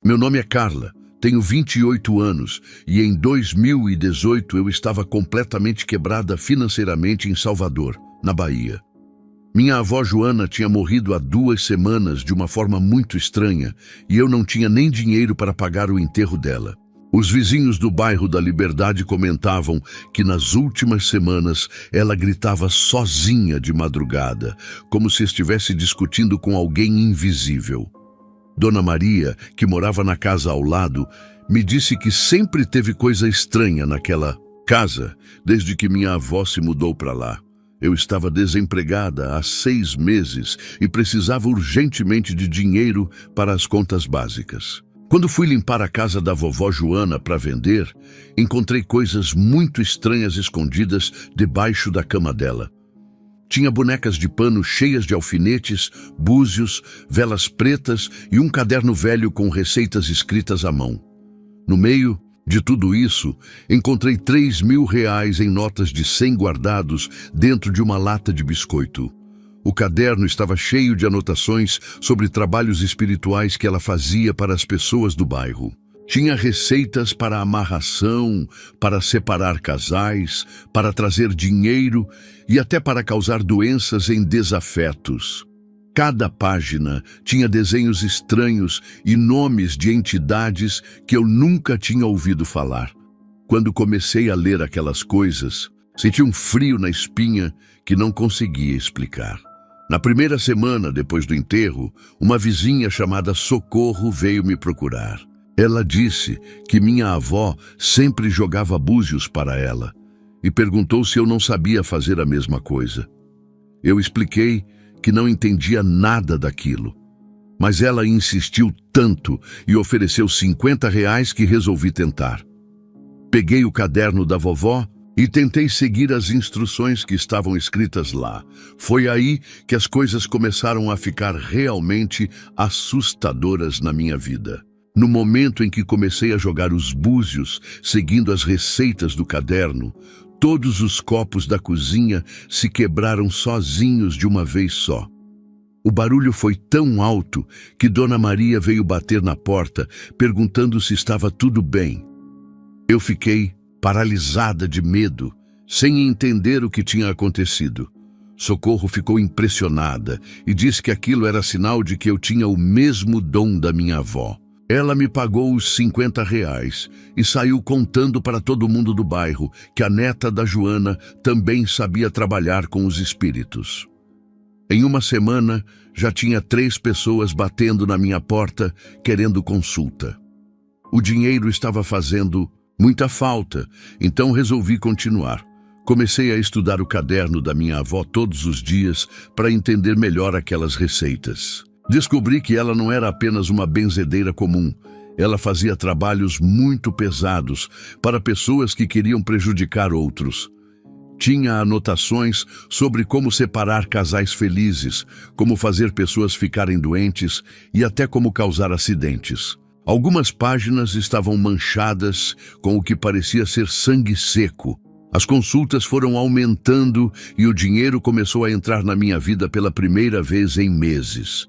Meu nome é Carla, tenho 28 anos e em 2018 eu estava completamente quebrada financeiramente em Salvador, na Bahia. Minha avó Joana tinha morrido há 2 semanas de uma forma muito estranha e eu não tinha nem dinheiro para pagar o enterro dela. Os vizinhos do bairro da Liberdade comentavam que nas últimas semanas ela gritava sozinha de madrugada, como se estivesse discutindo com alguém invisível. Dona Maria, que morava na casa ao lado, me disse que sempre teve coisa estranha naquela casa desde que minha avó se mudou para lá. Eu estava desempregada há 6 meses e precisava urgentemente de dinheiro para as contas básicas. Quando fui limpar a casa da vovó Joana para vender, encontrei coisas muito estranhas escondidas debaixo da cama dela. Tinha bonecas de pano cheias de alfinetes, búzios, velas pretas e um caderno velho com receitas escritas à mão. No meio de tudo isso, encontrei R$3.000 em notas de 100 guardados dentro de uma lata de biscoito. O caderno estava cheio de anotações sobre trabalhos espirituais que ela fazia para as pessoas do bairro. Tinha receitas para amarração, para separar casais, para trazer dinheiro e até para causar doenças em desafetos. Cada página tinha desenhos estranhos e nomes de entidades que eu nunca tinha ouvido falar. Quando comecei a ler aquelas coisas, senti um frio na espinha que não conseguia explicar. Na primeira semana depois do enterro, uma vizinha chamada Socorro veio me procurar. Ela disse que minha avó sempre jogava búzios para ela e perguntou se eu não sabia fazer a mesma coisa. Eu expliquei que não entendia nada daquilo, mas ela insistiu tanto e ofereceu R$50 que resolvi tentar. Peguei o caderno da vovó e tentei seguir as instruções que estavam escritas lá. Foi aí que as coisas começaram a ficar realmente assustadoras na minha vida. No momento em que comecei a jogar os búzios, seguindo as receitas do caderno, todos os copos da cozinha se quebraram sozinhos de uma vez só. O barulho foi tão alto que Dona Maria veio bater na porta, perguntando se estava tudo bem. Eu fiquei paralisada de medo, sem entender o que tinha acontecido. Socorro ficou impressionada e disse que aquilo era sinal de que eu tinha o mesmo dom da minha avó. Ela me pagou os R$50 e saiu contando para todo mundo do bairro que a neta da Joana também sabia trabalhar com os espíritos. Em uma semana, já tinha 3 pessoas batendo na minha porta querendo consulta. O dinheiro estava fazendo muita falta, então resolvi continuar. Comecei a estudar o caderno da minha avó todos os dias para entender melhor aquelas receitas. Descobri que ela não era apenas uma benzedeira comum. Ela fazia trabalhos muito pesados para pessoas que queriam prejudicar outros. Tinha anotações sobre como separar casais felizes, como fazer pessoas ficarem doentes e até como causar acidentes. Algumas páginas estavam manchadas com o que parecia ser sangue seco. As consultas foram aumentando e o dinheiro começou a entrar na minha vida pela primeira vez em meses.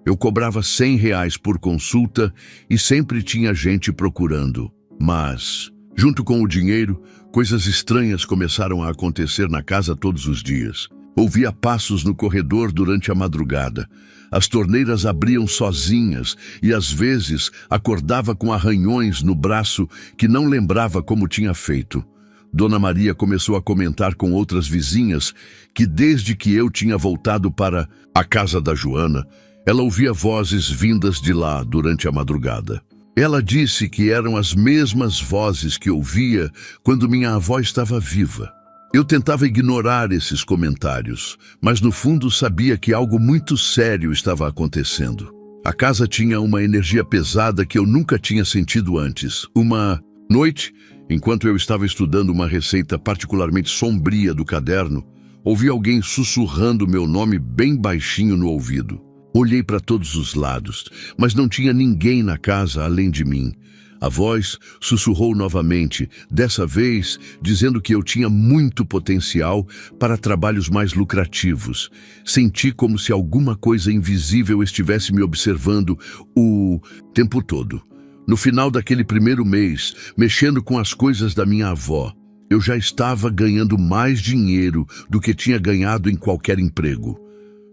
Eu cobrava R$100 por consulta e sempre tinha gente procurando. Mas, junto com o dinheiro, coisas estranhas começaram a acontecer na casa todos os dias. Ouvia passos no corredor durante a madrugada. As torneiras abriam sozinhas e, às vezes, acordava com arranhões no braço que não lembrava como tinha feito. Dona Maria começou a comentar com outras vizinhas que, desde que eu tinha voltado para a casa da Joana, ela ouvia vozes vindas de lá durante a madrugada. Ela disse que eram as mesmas vozes que ouvia quando minha avó estava viva. Eu tentava ignorar esses comentários, mas no fundo sabia que algo muito sério estava acontecendo. A casa tinha uma energia pesada que eu nunca tinha sentido antes. Uma noite, enquanto eu estava estudando uma receita particularmente sombria do caderno, ouvi alguém sussurrando meu nome bem baixinho no ouvido. Olhei para todos os lados, mas não tinha ninguém na casa além de mim. A voz sussurrou novamente, dessa vez dizendo que eu tinha muito potencial para trabalhos mais lucrativos. Senti como se alguma coisa invisível estivesse me observando o tempo todo. No final daquele primeiro mês, mexendo com as coisas da minha avó, eu já estava ganhando mais dinheiro do que tinha ganhado em qualquer emprego.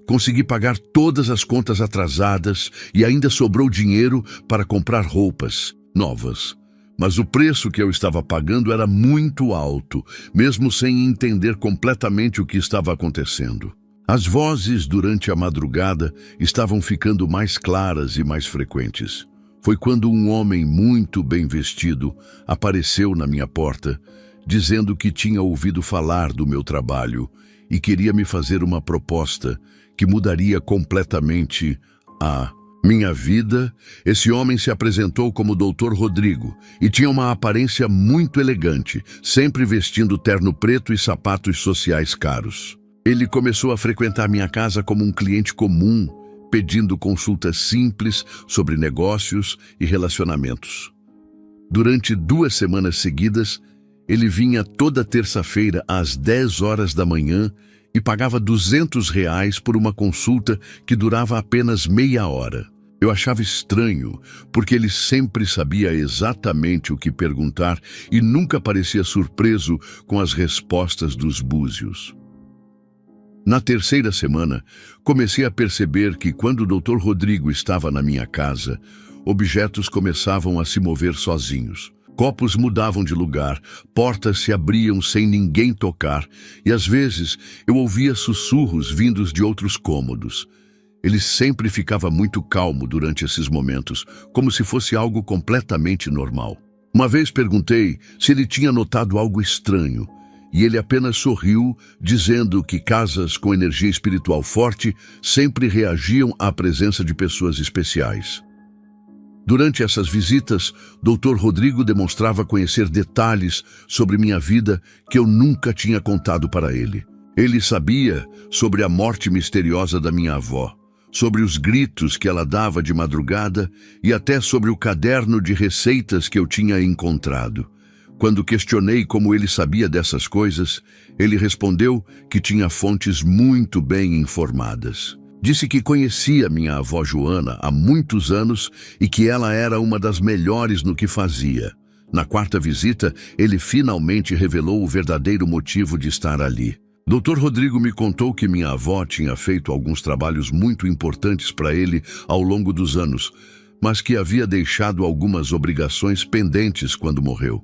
Consegui pagar todas as contas atrasadas e ainda sobrou dinheiro para comprar roupas novas. Mas o preço que eu estava pagando era muito alto, mesmo sem entender completamente o que estava acontecendo. As vozes durante a madrugada estavam ficando mais claras e mais frequentes. Foi quando um homem muito bem vestido apareceu na minha porta, dizendo que tinha ouvido falar do meu trabalho e queria me fazer uma proposta que mudaria completamente a minha vida. Esse homem se apresentou como Dr. Rodrigo e tinha uma aparência muito elegante, sempre vestindo terno preto e sapatos sociais caros. Ele começou a frequentar minha casa como um cliente comum, pedindo consultas simples sobre negócios e relacionamentos. Durante 2 semanas seguidas, ele vinha toda terça-feira às 10 horas da manhã e pagava R$ 200 por uma consulta que durava apenas meia hora. Eu achava estranho, porque ele sempre sabia exatamente o que perguntar e nunca parecia surpreso com as respostas dos búzios. Na 3ª semana, comecei a perceber que quando o Dr. Rodrigo estava na minha casa, objetos começavam a se mover sozinhos. Copos mudavam de lugar, portas se abriam sem ninguém tocar e às vezes eu ouvia sussurros vindos de outros cômodos. Ele sempre ficava muito calmo durante esses momentos, como se fosse algo completamente normal. Uma vez perguntei se ele tinha notado algo estranho e ele apenas sorriu, dizendo que casas com energia espiritual forte sempre reagiam à presença de pessoas especiais. Durante essas visitas, Dr. Rodrigo demonstrava conhecer detalhes sobre minha vida que eu nunca tinha contado para ele. Ele sabia sobre a morte misteriosa da minha avó, sobre os gritos que ela dava de madrugada e até sobre o caderno de receitas que eu tinha encontrado. Quando questionei como ele sabia dessas coisas, ele respondeu que tinha fontes muito bem informadas. Disse que conhecia minha avó Joana há muitos anos e que ela era uma das melhores no que fazia. Na 4ª visita, ele finalmente revelou o verdadeiro motivo de estar ali. Dr. Rodrigo me contou que minha avó tinha feito alguns trabalhos muito importantes para ele ao longo dos anos, mas que havia deixado algumas obrigações pendentes quando morreu.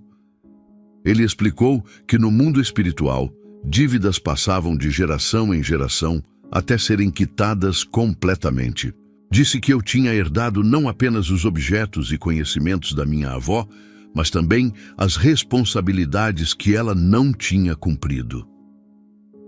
Ele explicou que no mundo espiritual, dívidas passavam de geração em geração até serem quitadas completamente. Disse que eu tinha herdado não apenas os objetos e conhecimentos da minha avó, mas também as responsabilidades que ela não tinha cumprido.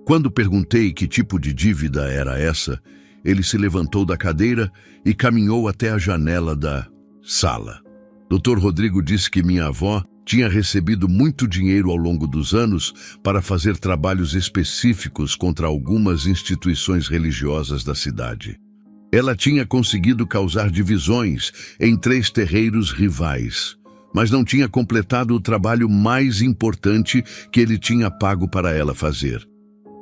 Quando perguntei que tipo de dívida era essa, ele se levantou da cadeira e caminhou até a janela da sala. Dr. Rodrigo disse que minha avó tinha recebido muito dinheiro ao longo dos anos para fazer trabalhos específicos contra algumas instituições religiosas da cidade. Ela tinha conseguido causar divisões em 3 terreiros rivais, mas não tinha completado o trabalho mais importante que ele tinha pago para ela fazer.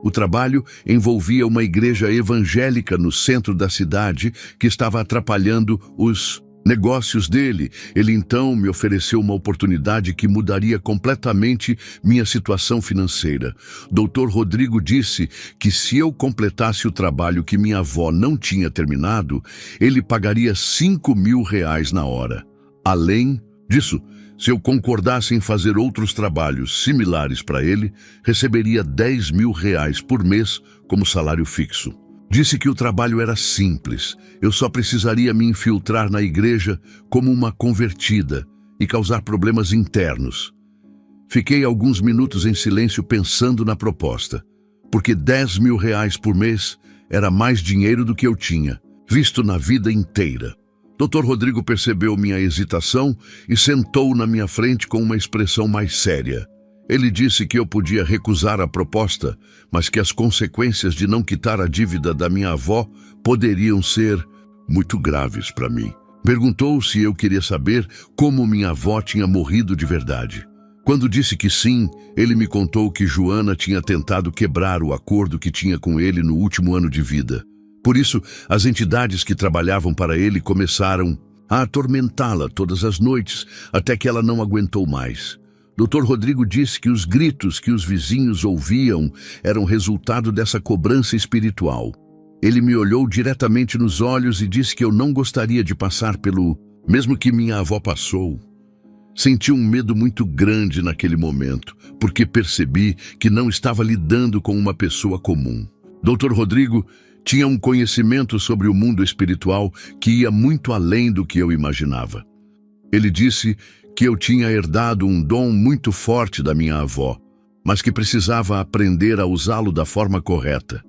O trabalho envolvia uma igreja evangélica no centro da cidade que estava atrapalhando os negócios dele. Ele então me ofereceu uma oportunidade que mudaria completamente minha situação financeira. Dr. Rodrigo disse que se eu completasse o trabalho que minha avó não tinha terminado, ele pagaria R$ 5.000 na hora. Além disso, se eu concordasse em fazer outros trabalhos similares para ele, receberia R$ 10.000 por mês como salário fixo. Disse que o trabalho era simples, eu só precisaria me infiltrar na igreja como uma convertida e causar problemas internos. Fiquei alguns minutos em silêncio pensando na proposta, porque R$ 10.000 por mês era mais dinheiro do que eu tinha, visto na vida inteira. Dr. Rodrigo percebeu minha hesitação e sentou na minha frente com uma expressão mais séria. Ele disse que eu podia recusar a proposta, mas que as consequências de não quitar a dívida da minha avó poderiam ser muito graves para mim. Perguntou se eu queria saber como minha avó tinha morrido de verdade. Quando disse que sim, ele me contou que Joana tinha tentado quebrar o acordo que tinha com ele no último ano de vida. Por isso, as entidades que trabalhavam para ele começaram a atormentá-la todas as noites, até que ela não aguentou mais. Dr. Rodrigo disse que os gritos que os vizinhos ouviam eram resultado dessa cobrança espiritual. Ele me olhou diretamente nos olhos e disse que eu não gostaria de passar pelo mesmo que minha avó passou. Senti um medo muito grande naquele momento, porque percebi que não estava lidando com uma pessoa comum. Dr. Rodrigo tinha um conhecimento sobre o mundo espiritual que ia muito além do que eu imaginava. Ele disse que eu tinha herdado um dom muito forte da minha avó, mas que precisava aprender a usá-lo da forma correta.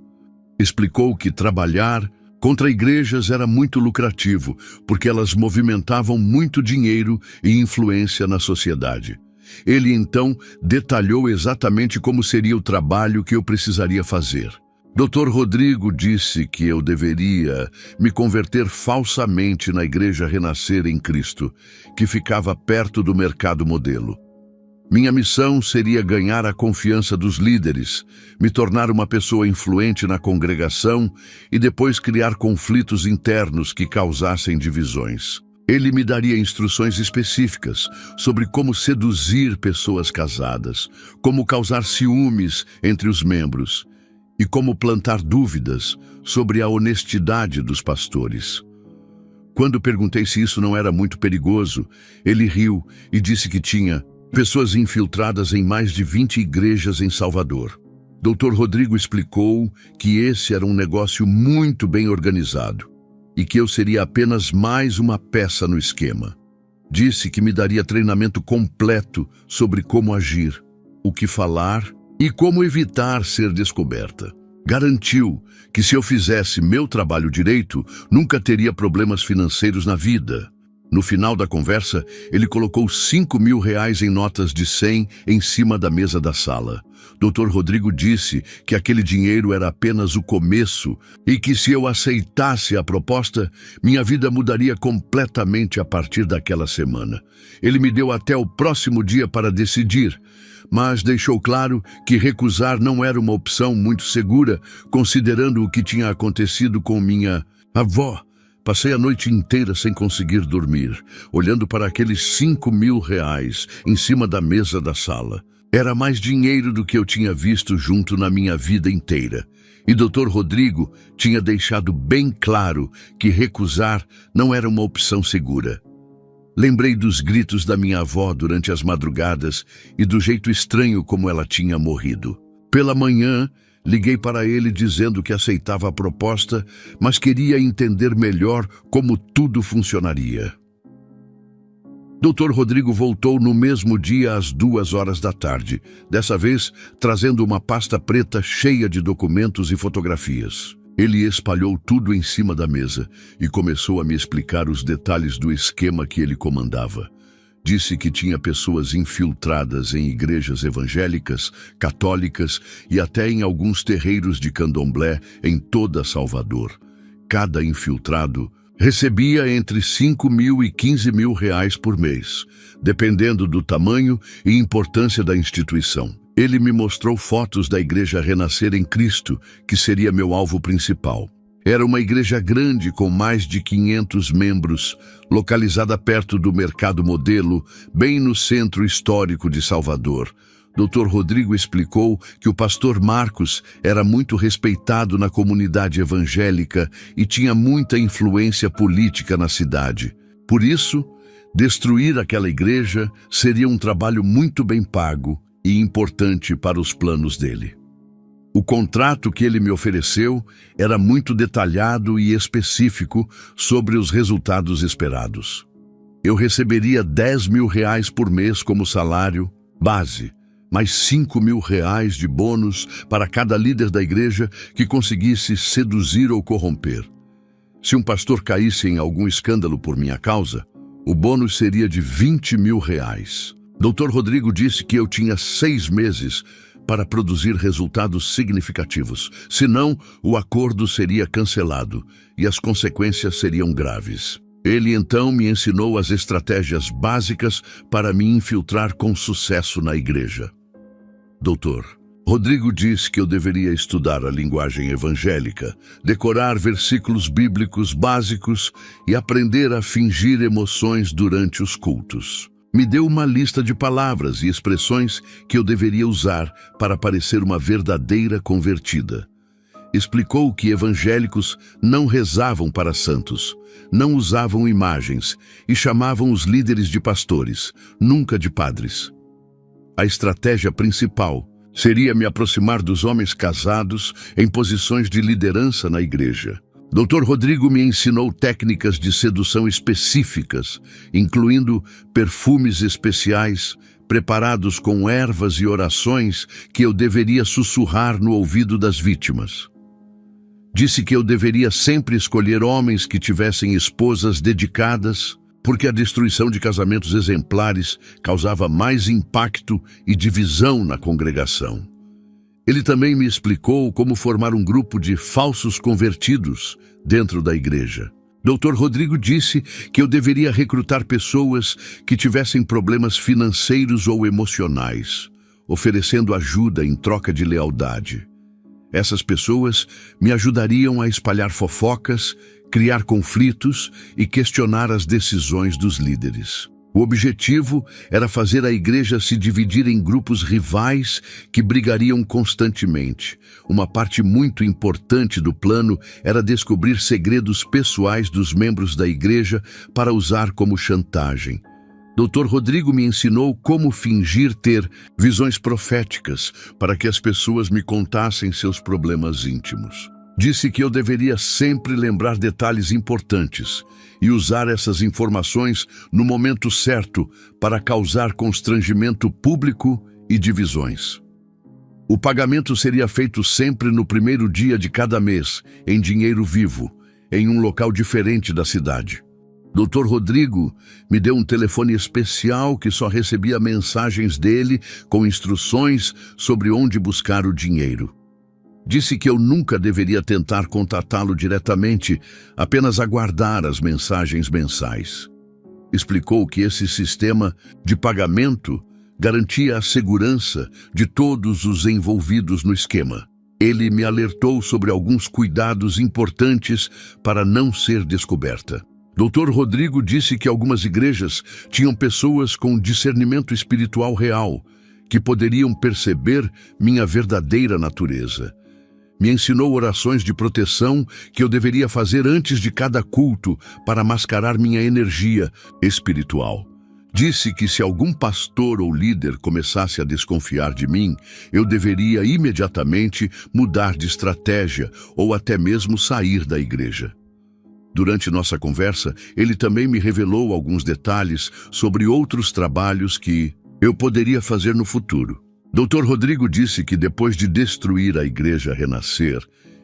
Explicou que trabalhar contra igrejas era muito lucrativo, porque elas movimentavam muito dinheiro e influência na sociedade. Ele então detalhou exatamente como seria o trabalho que eu precisaria fazer. Dr. Rodrigo disse que eu deveria me converter falsamente na Igreja Renascer em Cristo, que ficava perto do mercado modelo. Minha missão seria ganhar a confiança dos líderes, me tornar uma pessoa influente na congregação e depois criar conflitos internos que causassem divisões. Ele me daria instruções específicas sobre como seduzir pessoas casadas, como causar ciúmes entre os membros e como plantar dúvidas sobre a honestidade dos pastores. Quando perguntei se isso não era muito perigoso, ele riu e disse que tinha pessoas infiltradas em mais de 20 igrejas em Salvador. Dr. Rodrigo explicou que esse era um negócio muito bem organizado e que eu seria apenas mais uma peça no esquema. Disse que me daria treinamento completo sobre como agir, o que falar e como evitar ser descoberta. Garantiu que se eu fizesse meu trabalho direito, nunca teria problemas financeiros na vida. No final da conversa, ele colocou R$5.000 em notas de 100 em cima da mesa da sala. Dr. Rodrigo disse que aquele dinheiro era apenas o começo e que se eu aceitasse a proposta, minha vida mudaria completamente a partir daquela semana. Ele me deu até o próximo dia para decidir, mas deixou claro que recusar não era uma opção muito segura, considerando o que tinha acontecido com minha avó. Passei a noite inteira sem conseguir dormir, olhando para aqueles R$5.000 em cima da mesa da sala. Era mais dinheiro do que eu tinha visto junto na minha vida inteira. E Dr. Rodrigo tinha deixado bem claro que recusar não era uma opção segura. Lembrei dos gritos da minha avó durante as madrugadas e do jeito estranho como ela tinha morrido. Pela manhã, liguei para ele dizendo que aceitava a proposta, mas queria entender melhor como tudo funcionaria. Dr. Rodrigo voltou no mesmo dia às 2 da tarde, dessa vez trazendo uma pasta preta cheia de documentos e fotografias. Ele espalhou tudo em cima da mesa e começou a me explicar os detalhes do esquema que ele comandava. Disse que tinha pessoas infiltradas em igrejas evangélicas, católicas e até em alguns terreiros de candomblé em toda Salvador. Cada infiltrado recebia entre R$5.000 e R$15.000 por mês, dependendo do tamanho e importância da instituição. Ele me mostrou fotos da Igreja Renascer em Cristo, que seria meu alvo principal. Era uma igreja grande com mais de 500 membros, localizada perto do Mercado Modelo, bem no centro histórico de Salvador. Dr. Rodrigo explicou que o pastor Marcos era muito respeitado na comunidade evangélica e tinha muita influência política na cidade. Por isso, destruir aquela igreja seria um trabalho muito bem pago e importante para os planos dele. O contrato que ele me ofereceu era muito detalhado e específico sobre os resultados esperados. Eu receberia R$10.000 por mês como salário base, mais R$5.000 de bônus para cada líder da igreja que conseguisse seduzir ou corromper. Se um pastor caísse em algum escândalo por minha causa, o bônus seria de R$20.000. Dr. Rodrigo disse que eu tinha 6 meses para produzir resultados significativos. Senão, o acordo seria cancelado e as consequências seriam graves. Ele então me ensinou as estratégias básicas para me infiltrar com sucesso na igreja. Doutor, Rodrigo disse que eu deveria estudar a linguagem evangélica, decorar versículos bíblicos básicos e aprender a fingir emoções durante os cultos. Me deu uma lista de palavras e expressões que eu deveria usar para parecer uma verdadeira convertida. Explicou que evangélicos não rezavam para santos, não usavam imagens e chamavam os líderes de pastores, nunca de padres. A estratégia principal seria me aproximar dos homens casados em posições de liderança na igreja. Dr. Rodrigo me ensinou técnicas de sedução específicas, incluindo perfumes especiais, preparados com ervas e orações que eu deveria sussurrar no ouvido das vítimas. Disse que eu deveria sempre escolher homens que tivessem esposas dedicadas, porque a destruição de casamentos exemplares causava mais impacto e divisão na congregação. Ele também me explicou como formar um grupo de falsos convertidos dentro da igreja. Dr. Rodrigo disse que eu deveria recrutar pessoas que tivessem problemas financeiros ou emocionais, oferecendo ajuda em troca de lealdade. Essas pessoas me ajudariam a espalhar fofocas, criar conflitos e questionar as decisões dos líderes. O objetivo era fazer a igreja se dividir em grupos rivais que brigariam constantemente. Uma parte muito importante do plano era descobrir segredos pessoais dos membros da igreja para usar como chantagem. Dr. Rodrigo me ensinou como fingir ter visões proféticas para que as pessoas me contassem seus problemas íntimos. Disse que eu deveria sempre lembrar detalhes importantes e usar essas informações no momento certo para causar constrangimento público e divisões. O pagamento seria feito sempre no primeiro dia de cada mês, em dinheiro vivo, em um local diferente da cidade. Dr. Rodrigo me deu um telefone especial que só recebia mensagens dele com instruções sobre onde buscar o dinheiro. Disse que eu nunca deveria tentar contatá-lo diretamente, apenas aguardar as mensagens mensais. Explicou que esse sistema de pagamento garantia a segurança de todos os envolvidos no esquema. Ele me alertou sobre alguns cuidados importantes para não ser descoberta. Dr. Rodrigo disse que algumas igrejas tinham pessoas com discernimento espiritual real, que poderiam perceber minha verdadeira natureza. Me ensinou orações de proteção que eu deveria fazer antes de cada culto para mascarar minha energia espiritual. Disse que se algum pastor ou líder começasse a desconfiar de mim, eu deveria imediatamente mudar de estratégia ou até mesmo sair da igreja. Durante nossa conversa, ele também me revelou alguns detalhes sobre outros trabalhos que eu poderia fazer no futuro. Dr. Rodrigo disse que depois de destruir a Igreja Renascer,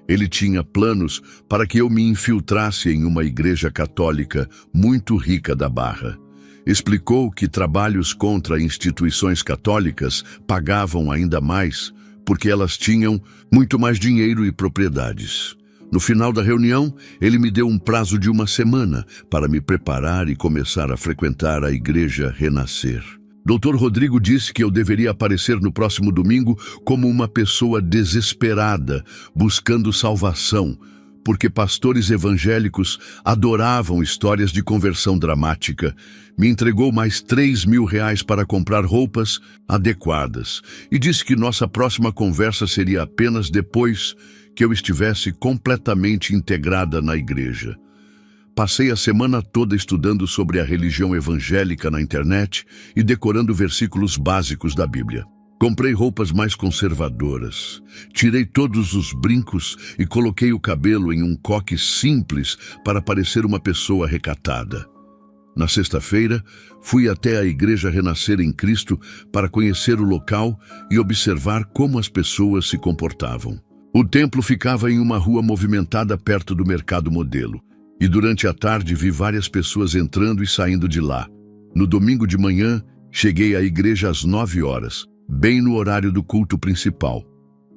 ele tinha planos para que eu me infiltrasse em uma igreja católica muito rica da Barra. Explicou que trabalhos contra instituições católicas pagavam ainda mais, porque elas tinham muito mais dinheiro e propriedades. No final da reunião, ele me deu um prazo de 1 semana para me preparar e começar a frequentar a Igreja Renascer. Dr. Rodrigo disse que eu deveria aparecer no próximo domingo como uma pessoa desesperada, buscando salvação, porque pastores evangélicos adoravam histórias de conversão dramática. Me entregou mais R$3.000 para comprar roupas adequadas e disse que nossa próxima conversa seria apenas depois que eu estivesse completamente integrada na igreja. Passei a semana toda estudando sobre a religião evangélica na internet e decorando versículos básicos da Bíblia. Comprei roupas mais conservadoras, tirei todos os brincos e coloquei o cabelo em um coque simples para parecer uma pessoa recatada. Na sexta-feira, fui até a Igreja Renascer em Cristo para conhecer o local e observar como as pessoas se comportavam. O templo ficava em uma rua movimentada perto do Mercado Modelo, e durante a tarde vi várias pessoas entrando e saindo de lá. No domingo de manhã, cheguei à igreja às 9 horas, bem no horário do culto principal.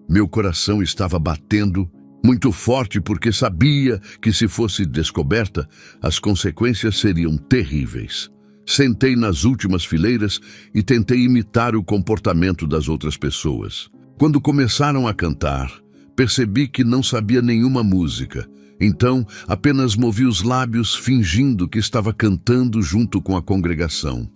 Meu coração estava batendo muito forte porque sabia que se fosse descoberta, as consequências seriam terríveis. Sentei nas últimas fileiras e tentei imitar o comportamento das outras pessoas. Quando começaram a cantar, percebi que não sabia nenhuma música. Então, apenas movi os lábios fingindo que estava cantando junto com a congregação.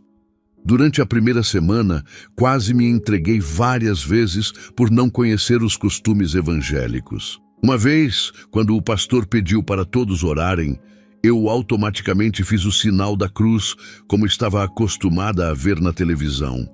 Durante a primeira semana, quase me entreguei várias vezes por não conhecer os costumes evangélicos. Uma vez, quando o pastor pediu para todos orarem, eu automaticamente fiz o sinal da cruz, como estava acostumada a ver na televisão.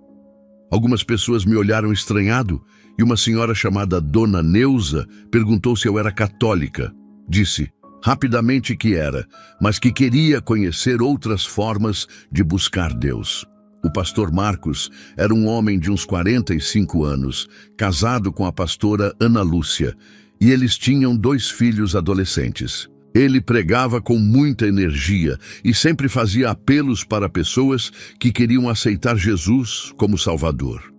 Algumas pessoas me olharam estranhado e uma senhora chamada Dona Neuza perguntou se eu era católica. Disse rapidamente que era, mas que queria conhecer outras formas de buscar Deus. O pastor Marcos era um homem de uns 45 anos, casado com a pastora Ana Lúcia, e eles tinham 2 filhos adolescentes. Ele pregava com muita energia e sempre fazia apelos para pessoas que queriam aceitar Jesus como Salvador.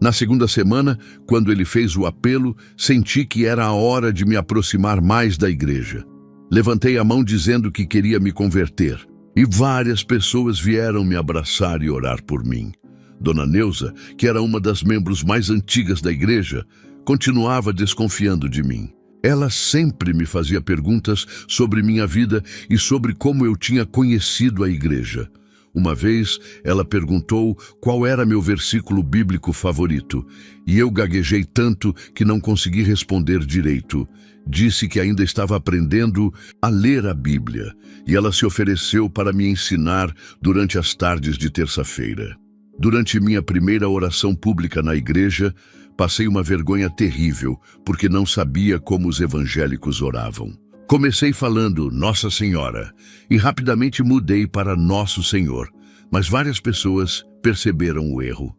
Na segunda semana, quando ele fez o apelo, senti que era a hora de me aproximar mais da igreja. Levantei a mão dizendo que queria me converter, e várias pessoas vieram me abraçar e orar por mim. Dona Neuza, que era uma das membros mais antigas da igreja, continuava desconfiando de mim. Ela sempre me fazia perguntas sobre minha vida e sobre como eu tinha conhecido a igreja. Uma vez, ela perguntou qual era meu versículo bíblico favorito, e eu gaguejei tanto que não consegui responder direito. Disse que ainda estava aprendendo a ler a Bíblia, e ela se ofereceu para me ensinar durante as tardes de terça-feira. Durante minha primeira oração pública na igreja, passei uma vergonha terrível, porque não sabia como os evangélicos oravam. Comecei falando Nossa Senhora e rapidamente mudei para Nosso Senhor, mas várias pessoas perceberam o erro.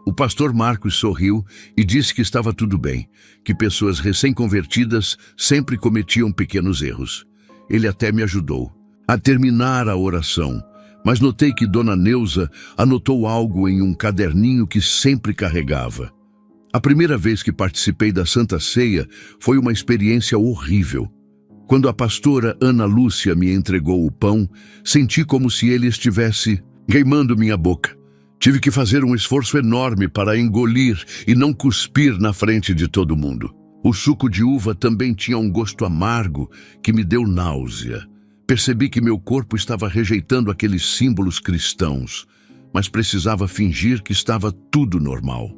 O pastor Marcos sorriu e disse que estava tudo bem, que pessoas recém-convertidas sempre cometiam pequenos erros. Ele até me ajudou a terminar a oração, mas notei que Dona Neuza anotou algo em um caderninho que sempre carregava. A primeira vez que participei da Santa Ceia foi uma experiência horrível. Quando a pastora Ana Lúcia me entregou o pão, senti como se ele estivesse queimando minha boca. Tive que fazer um esforço enorme para engolir e não cuspir na frente de todo mundo. O suco de uva também tinha um gosto amargo que me deu náusea. Percebi que meu corpo estava rejeitando aqueles símbolos cristãos, mas precisava fingir que estava tudo normal.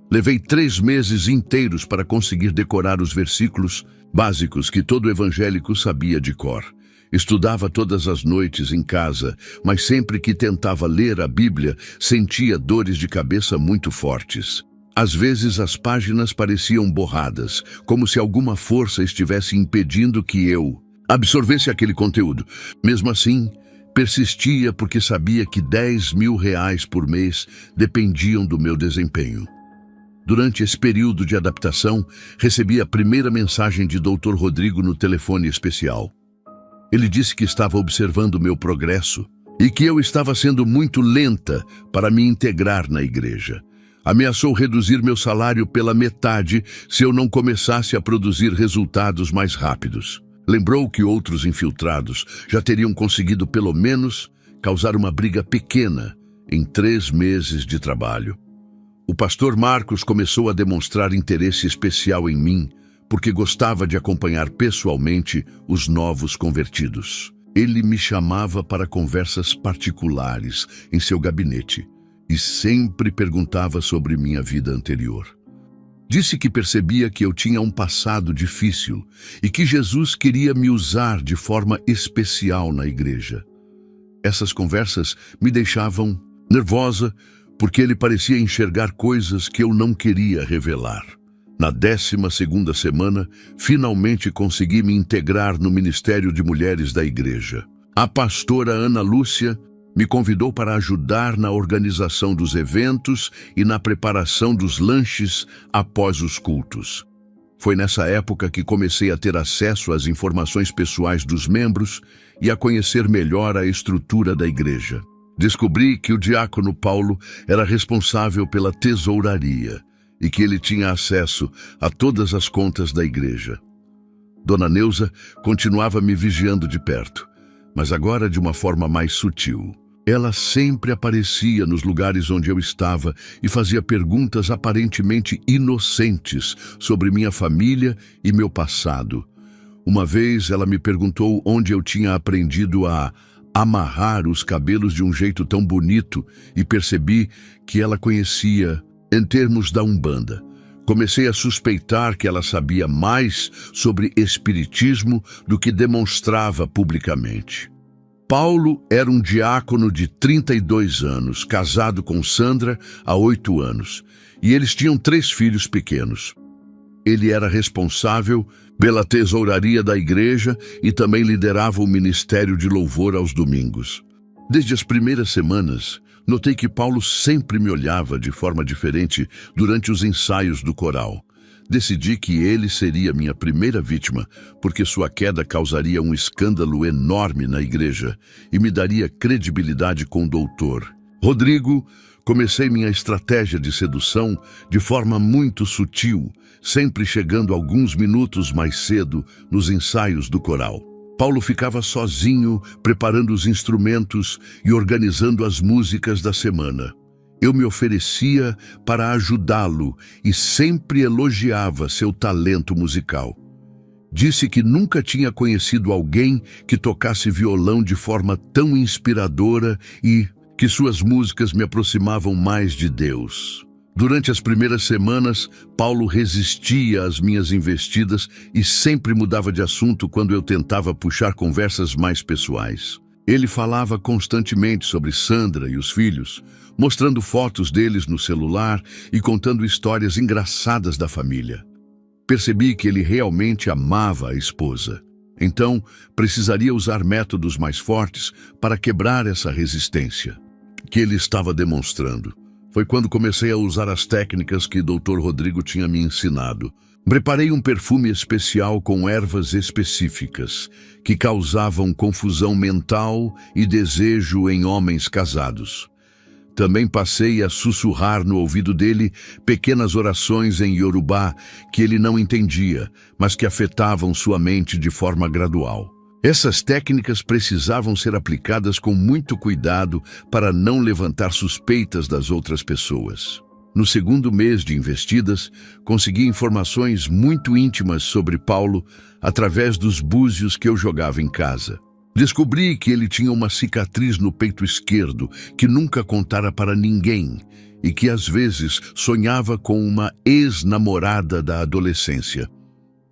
Levei 3 meses inteiros para conseguir decorar os versículos básicos que todo evangélico sabia de cor. Estudava todas as noites em casa, mas sempre que tentava ler a Bíblia, sentia dores de cabeça muito fortes. Às vezes as páginas pareciam borradas, como se alguma força estivesse impedindo que eu absorvesse aquele conteúdo. Mesmo assim, persistia porque sabia que R$10.000 por mês dependiam do meu desempenho. Durante esse período de adaptação, recebi a primeira mensagem de Dr. Rodrigo no telefone especial. Ele disse que estava observando meu progresso e que eu estava sendo muito lenta para me integrar na igreja. Ameaçou reduzir meu salário pela metade se eu não começasse a produzir resultados mais rápidos. Lembrou que outros infiltrados já teriam conseguido pelo menos causar uma briga pequena em 3 meses de trabalho. O pastor Marcos começou a demonstrar interesse especial em mim, porque gostava de acompanhar pessoalmente os novos convertidos. Ele me chamava para conversas particulares em seu gabinete e sempre perguntava sobre minha vida anterior. Disse que percebia que eu tinha um passado difícil e que Jesus queria me usar de forma especial na igreja. Essas conversas me deixavam nervosa, porque ele parecia enxergar coisas que eu não queria revelar. Na 12ª semana, finalmente consegui me integrar no Ministério de Mulheres da Igreja. A pastora Ana Lúcia me convidou para ajudar na organização dos eventos e na preparação dos lanches após os cultos. Foi nessa época que comecei a ter acesso às informações pessoais dos membros e a conhecer melhor a estrutura da igreja. Descobri que o diácono Paulo era responsável pela tesouraria e que ele tinha acesso a todas as contas da igreja. Dona Neuza continuava me vigiando de perto, mas agora de uma forma mais sutil. Ela sempre aparecia nos lugares onde eu estava e fazia perguntas aparentemente inocentes sobre minha família e meu passado. Uma vez ela me perguntou onde eu tinha aprendido a amarrar os cabelos de um jeito tão bonito e percebi que ela conhecia em termos da Umbanda. Comecei a suspeitar que ela sabia mais sobre espiritismo do que demonstrava publicamente. Paulo era um diácono de 32 anos, casado com Sandra há 8 anos, e eles tinham 3 filhos pequenos. Ele era responsável pela tesouraria da igreja e também liderava o ministério de louvor aos domingos. Desde as primeiras semanas, notei que Paulo sempre me olhava de forma diferente durante os ensaios do coral. Decidi que ele seria minha primeira vítima, porque sua queda causaria um escândalo enorme na igreja e me daria credibilidade com o doutor. Rodrigo, comecei minha estratégia de sedução de forma muito sutil, sempre chegando alguns minutos mais cedo nos ensaios do coral. Paulo ficava sozinho, preparando os instrumentos e organizando as músicas da semana. Eu me oferecia para ajudá-lo e sempre elogiava seu talento musical. Disse que nunca tinha conhecido alguém que tocasse violão de forma tão inspiradora e que suas músicas me aproximavam mais de Deus. Durante as primeiras semanas, Paulo resistia às minhas investidas e sempre mudava de assunto quando eu tentava puxar conversas mais pessoais. Ele falava constantemente sobre Sandra e os filhos, mostrando fotos deles no celular e contando histórias engraçadas da família. Percebi que ele realmente amava a esposa. Então, precisaria usar métodos mais fortes para quebrar essa resistência que ele estava demonstrando. Foi quando comecei a usar as técnicas que o Dr. Rodrigo tinha me ensinado. Preparei um perfume especial com ervas específicas, que causavam confusão mental e desejo em homens casados. Também passei a sussurrar no ouvido dele pequenas orações em Yorubá que ele não entendia, mas que afetavam sua mente de forma gradual. Essas técnicas precisavam ser aplicadas com muito cuidado para não levantar suspeitas das outras pessoas. No segundo mês de investidas, consegui informações muito íntimas sobre Paulo através dos búzios que eu jogava em casa. Descobri que ele tinha uma cicatriz no peito esquerdo que nunca contara para ninguém e que às vezes sonhava com uma ex-namorada da adolescência.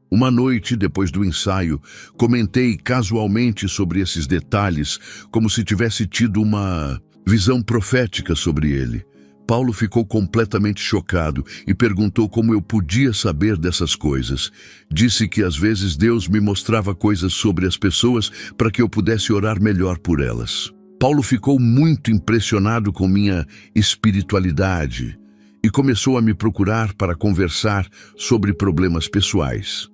Uma noite, depois do ensaio, comentei casualmente sobre esses detalhes, como se tivesse tido uma visão profética sobre ele. Paulo ficou completamente chocado e perguntou como eu podia saber dessas coisas. Disse que às vezes Deus me mostrava coisas sobre as pessoas para que eu pudesse orar melhor por elas. Paulo ficou muito impressionado com minha espiritualidade e começou a me procurar para conversar sobre problemas pessoais.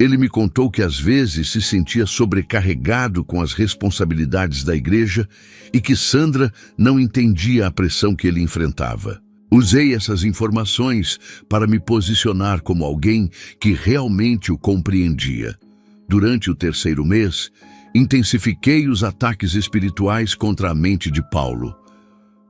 Ele me contou que às vezes se sentia sobrecarregado com as responsabilidades da igreja e que Sandra não entendia a pressão que ele enfrentava. Usei essas informações para me posicionar como alguém que realmente o compreendia. Durante o terceiro mês, intensifiquei os ataques espirituais contra a mente de Paulo.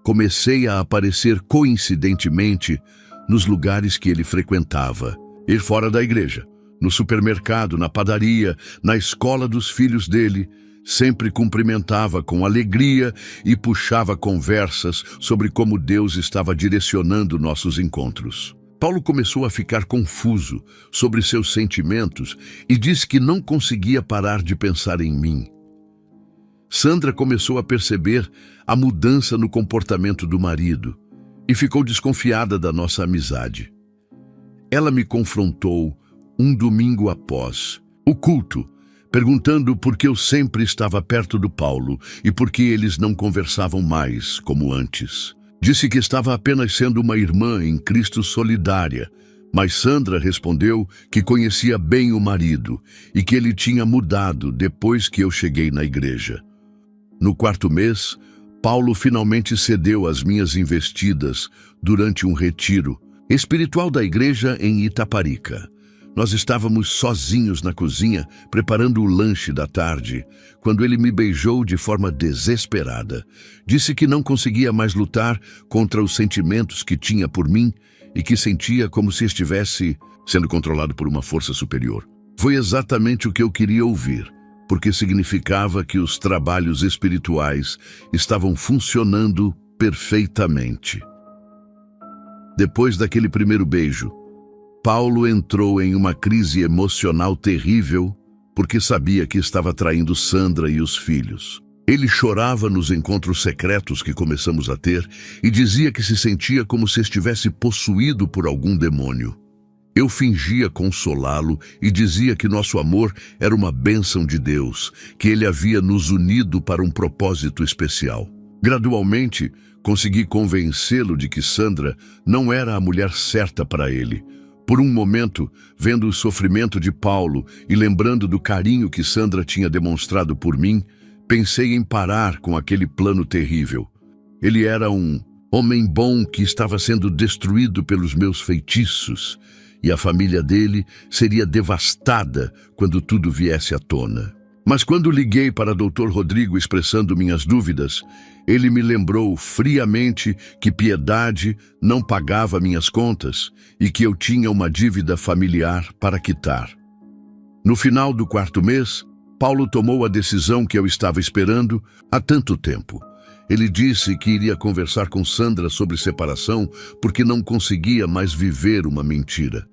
Comecei a aparecer coincidentemente nos lugares que ele frequentava, ir fora da igreja, no supermercado, na padaria, na escola dos filhos dele. Sempre cumprimentava com alegria e puxava conversas sobre como Deus estava direcionando nossos encontros. Paulo começou a ficar confuso sobre seus sentimentos e disse que não conseguia parar de pensar em mim. Sandra começou a perceber a mudança no comportamento do marido e ficou desconfiada da nossa amizade. Ela me confrontou um domingo após o culto, perguntando por que eu sempre estava perto do Paulo e por que eles não conversavam mais como antes. Disse que estava apenas sendo uma irmã em Cristo solidária, mas Sandra respondeu que conhecia bem o marido e que ele tinha mudado depois que eu cheguei na igreja. No quarto mês, Paulo finalmente cedeu às minhas investidas durante um retiro espiritual da igreja em Itaparica. Nós estávamos sozinhos na cozinha, preparando o lanche da tarde, quando ele me beijou de forma desesperada. Disse que não conseguia mais lutar contra os sentimentos que tinha por mim e que sentia como se estivesse sendo controlado por uma força superior. Foi exatamente o que eu queria ouvir, porque significava que os trabalhos espirituais estavam funcionando perfeitamente. Depois daquele primeiro beijo, Paulo entrou em uma crise emocional terrível porque sabia que estava traindo Sandra e os filhos. Ele chorava nos encontros secretos que começamos a ter e dizia que se sentia como se estivesse possuído por algum demônio. Eu fingia consolá-lo e dizia que nosso amor era uma bênção de Deus, que ele havia nos unido para um propósito especial. Gradualmente, consegui convencê-lo de que Sandra não era a mulher certa para ele. Por um momento, vendo o sofrimento de Paulo e lembrando do carinho que Sandra tinha demonstrado por mim, pensei em parar com aquele plano terrível. Ele era um homem bom que estava sendo destruído pelos meus feitiços, e a família dele seria devastada quando tudo viesse à tona. Mas quando liguei para Dr. Rodrigo expressando minhas dúvidas, ele me lembrou friamente que piedade não pagava minhas contas e que eu tinha uma dívida familiar para quitar. No final do 4º mês, Paulo tomou a decisão que eu estava esperando há tanto tempo. Ele disse que iria conversar com Sandra sobre separação porque não conseguia mais viver uma mentira.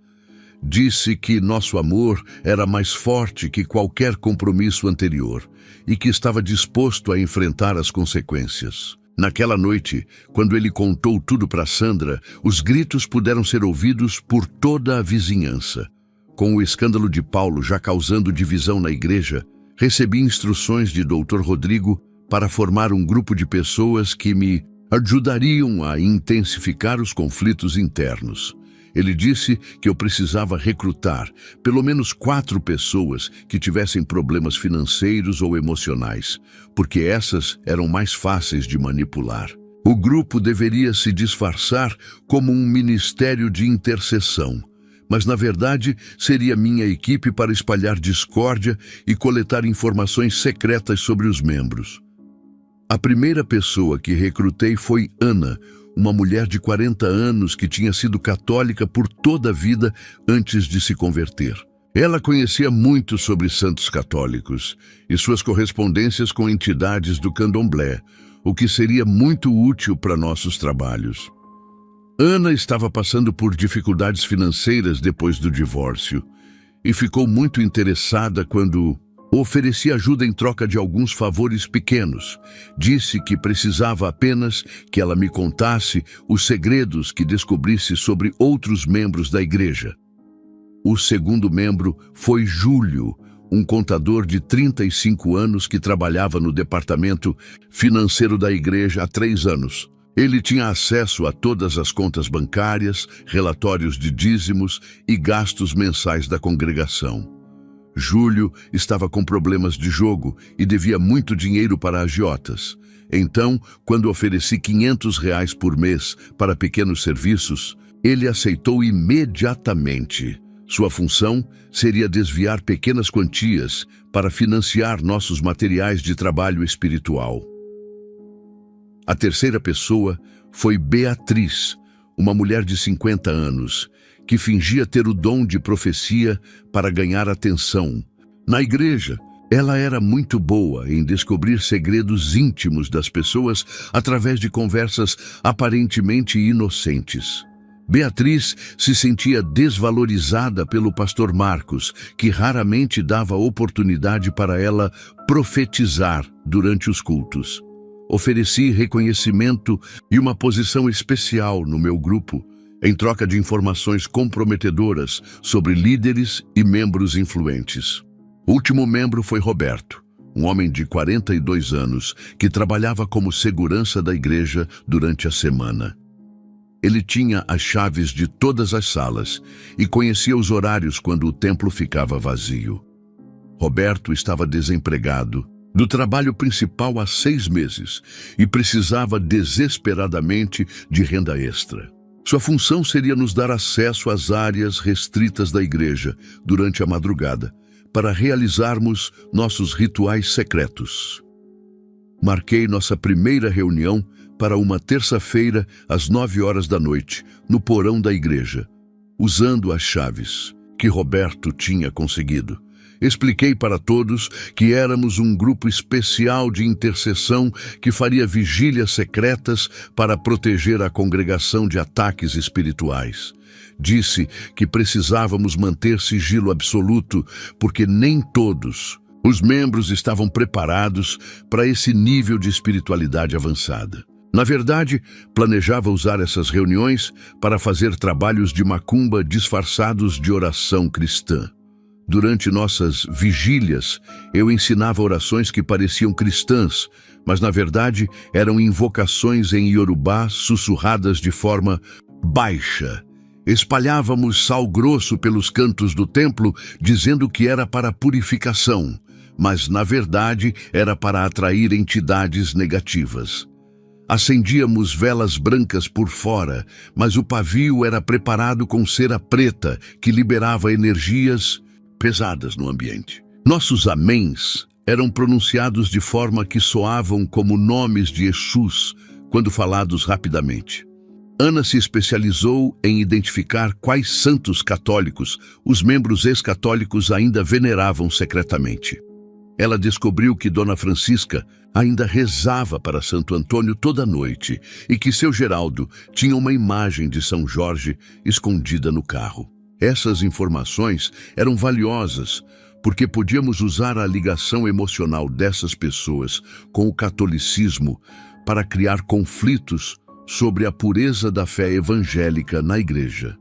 Disse que nosso amor era mais forte que qualquer compromisso anterior e que estava disposto a enfrentar as consequências. Naquela noite, quando ele contou tudo para Sandra, os gritos puderam ser ouvidos por toda a vizinhança. Com o escândalo de Paulo já causando divisão na igreja, recebi instruções de Dr. Rodrigo para formar um grupo de pessoas que me ajudariam a intensificar os conflitos internos. Ele disse que eu precisava recrutar pelo menos 4 pessoas que tivessem problemas financeiros ou emocionais, porque essas eram mais fáceis de manipular. O grupo deveria se disfarçar como um ministério de intercessão, mas na verdade seria minha equipe para espalhar discórdia e coletar informações secretas sobre os membros. A primeira pessoa que recrutei foi Ana, uma mulher de 40 anos que tinha sido católica por toda a vida antes de se converter. Ela conhecia muito sobre santos católicos e suas correspondências com entidades do candomblé, o que seria muito útil para nossos trabalhos. Ana estava passando por dificuldades financeiras depois do divórcio e ficou muito interessada quando ofereci ajuda em troca de alguns favores pequenos. Disse que precisava apenas que ela me contasse os segredos que descobrisse sobre outros membros da igreja. O segundo membro foi Júlio, um contador de 35 anos que trabalhava no departamento financeiro da igreja há 3 anos. Ele tinha acesso a todas as contas bancárias, relatórios de dízimos e gastos mensais da congregação. Júlio estava com problemas de jogo e devia muito dinheiro para agiotas. Então, quando ofereci R$ 500 por mês para pequenos serviços, ele aceitou imediatamente. Sua função seria desviar pequenas quantias para financiar nossos materiais de trabalho espiritual. A terceira pessoa foi Beatriz, uma mulher de 50 anos, que fingia ter o dom de profecia para ganhar atenção. Na igreja, ela era muito boa em descobrir segredos íntimos das pessoas através de conversas aparentemente inocentes. Beatriz se sentia desvalorizada pelo pastor Marcos, que raramente dava oportunidade para ela profetizar durante os cultos. Ofereci reconhecimento e uma posição especial no meu grupo, em troca de informações comprometedoras sobre líderes e membros influentes. O último membro foi Roberto, um homem de 42 anos que trabalhava como segurança da igreja durante a semana. Ele tinha as chaves de todas as salas e conhecia os horários quando o templo ficava vazio. Roberto estava desempregado do trabalho principal há 6 meses e precisava desesperadamente de renda extra. Sua função seria nos dar acesso às áreas restritas da igreja durante a madrugada, para realizarmos nossos rituais secretos. Marquei nossa primeira reunião para uma terça-feira às 9 horas da noite, no porão da igreja, usando as chaves que Roberto tinha conseguido. Expliquei para todos que éramos um grupo especial de intercessão que faria vigílias secretas para proteger a congregação de ataques espirituais. Disse que precisávamos manter sigilo absoluto, porque nem todos os membros estavam preparados para esse nível de espiritualidade avançada. Na verdade, planejava usar essas reuniões para fazer trabalhos de macumba disfarçados de oração cristã. Durante nossas vigílias, eu ensinava orações que pareciam cristãs, mas na verdade eram invocações em Iorubá sussurradas de forma baixa. Espalhávamos sal grosso pelos cantos do templo, dizendo que era para purificação, mas na verdade era para atrair entidades negativas. Acendíamos velas brancas por fora, mas o pavio era preparado com cera preta, que liberava energias pesadas no ambiente. Nossos améns eram pronunciados de forma que soavam como nomes de Exus, quando falados rapidamente. Ana se especializou em identificar quais santos católicos os membros ex-católicos ainda veneravam secretamente. Ela descobriu que Dona Francisca ainda rezava para Santo Antônio toda noite e que seu Geraldo tinha uma imagem de São Jorge escondida no carro. Essas informações eram valiosas porque podíamos usar a ligação emocional dessas pessoas com o catolicismo para criar conflitos sobre a pureza da fé evangélica na igreja.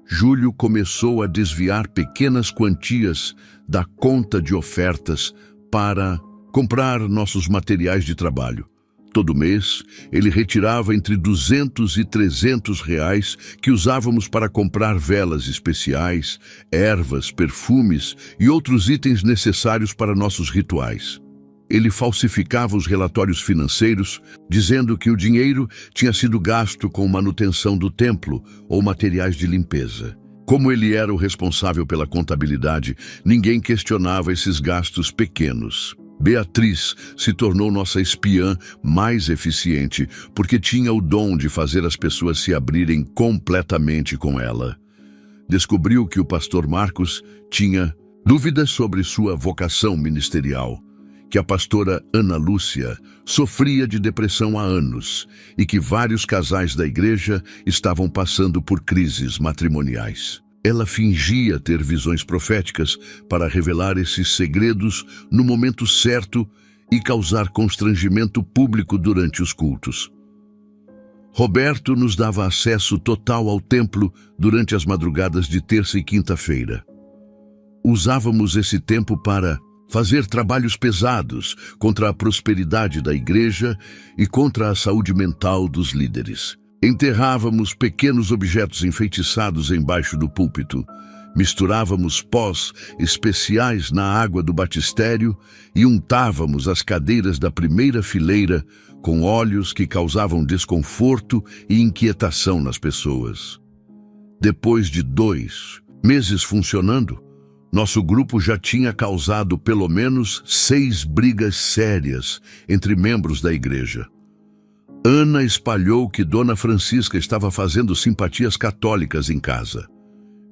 Júlio começou a desviar pequenas quantias da conta de ofertas para comprar nossos materiais de trabalho. Todo mês, ele retirava entre 200 e 300 reais que usávamos para comprar velas especiais, ervas, perfumes e outros itens necessários para nossos rituais. Ele falsificava os relatórios financeiros, dizendo que o dinheiro tinha sido gasto com manutenção do templo ou materiais de limpeza. Como ele era o responsável pela contabilidade, ninguém questionava esses gastos pequenos. Beatriz se tornou nossa espiã mais eficiente, porque tinha o dom de fazer as pessoas se abrirem completamente com ela. Descobriu que o pastor Marcos tinha dúvidas sobre sua vocação ministerial, que a pastora Ana Lúcia sofria de depressão há anos e que vários casais da igreja estavam passando por crises matrimoniais. Ela fingia ter visões proféticas para revelar esses segredos no momento certo e causar constrangimento público durante os cultos. Roberto nos dava acesso total ao templo durante as madrugadas de terça e quinta-feira. Usávamos esse tempo para fazer trabalhos pesados contra a prosperidade da igreja e contra a saúde mental dos líderes. Enterrávamos pequenos objetos enfeitiçados embaixo do púlpito, misturávamos pós especiais na água do batistério e untávamos as cadeiras da primeira fileira com óleos que causavam desconforto e inquietação nas pessoas. Depois de 2 meses funcionando, nosso grupo já tinha causado pelo menos 6 brigas sérias entre membros da igreja. Ana espalhou que Dona Francisca estava fazendo simpatias católicas em casa.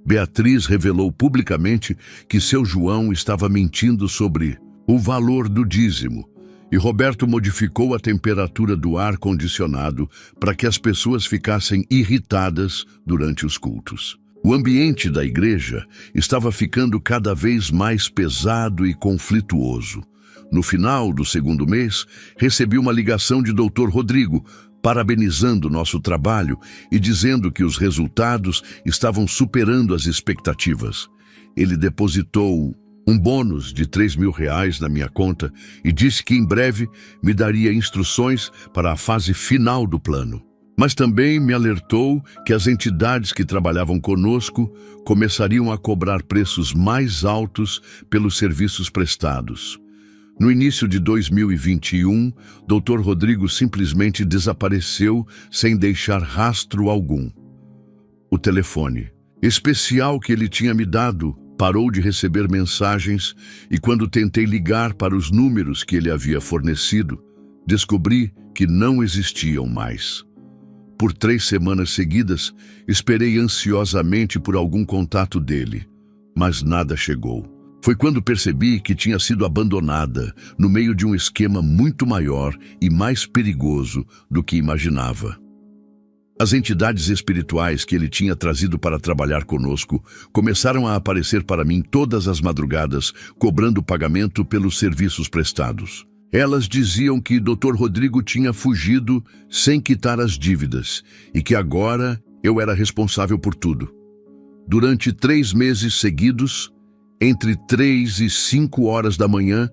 Beatriz revelou publicamente que seu João estava mentindo sobre o valor do dízimo, e Roberto modificou a temperatura do ar-condicionado para que as pessoas ficassem irritadas durante os cultos. O ambiente da igreja estava ficando cada vez mais pesado e conflituoso. No final do 2º mês, recebi uma ligação de Dr. Rodrigo, parabenizando nosso trabalho e dizendo que os resultados estavam superando as expectativas. Ele depositou um bônus de R$3.000 na minha conta e disse que em breve me daria instruções para a fase final do plano. Mas também me alertou que as entidades que trabalhavam conosco começariam a cobrar preços mais altos pelos serviços prestados. No início de 2021, Dr. Rodrigo simplesmente desapareceu sem deixar rastro algum. O telefone especial que ele tinha me dado parou de receber mensagens e quando tentei ligar para os números que ele havia fornecido, descobri que não existiam mais. Por 3 semanas seguidas, esperei ansiosamente por algum contato dele, mas nada chegou. Foi quando percebi que tinha sido abandonada no meio de um esquema muito maior e mais perigoso do que imaginava. As entidades espirituais que ele tinha trazido para trabalhar conosco começaram a aparecer para mim todas as madrugadas, cobrando pagamento pelos serviços prestados. Elas diziam que Dr. Rodrigo tinha fugido sem quitar as dívidas e que agora eu era responsável por tudo. Durante 3 meses seguidos, entre 3 e 5 horas da manhã,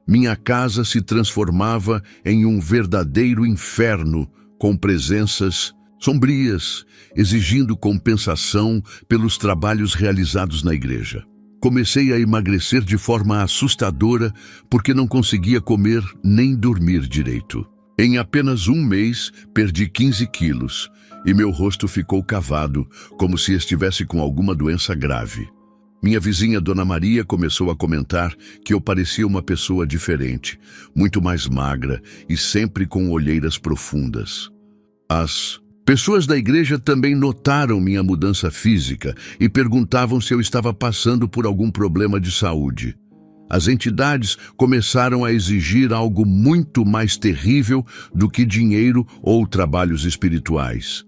minha casa se transformava em um verdadeiro inferno com presenças sombrias, exigindo compensação pelos trabalhos realizados na igreja. Comecei a emagrecer de forma assustadora porque não conseguia comer nem dormir direito. Em apenas 1 mês, perdi 15 quilos e meu rosto ficou cavado, como se estivesse com alguma doença grave. Minha vizinha Dona Maria começou a comentar que eu parecia uma pessoa diferente, muito mais magra e sempre com olheiras profundas. As pessoas da igreja também notaram minha mudança física e perguntavam se eu estava passando por algum problema de saúde. As entidades começaram a exigir algo muito mais terrível do que dinheiro ou trabalhos espirituais.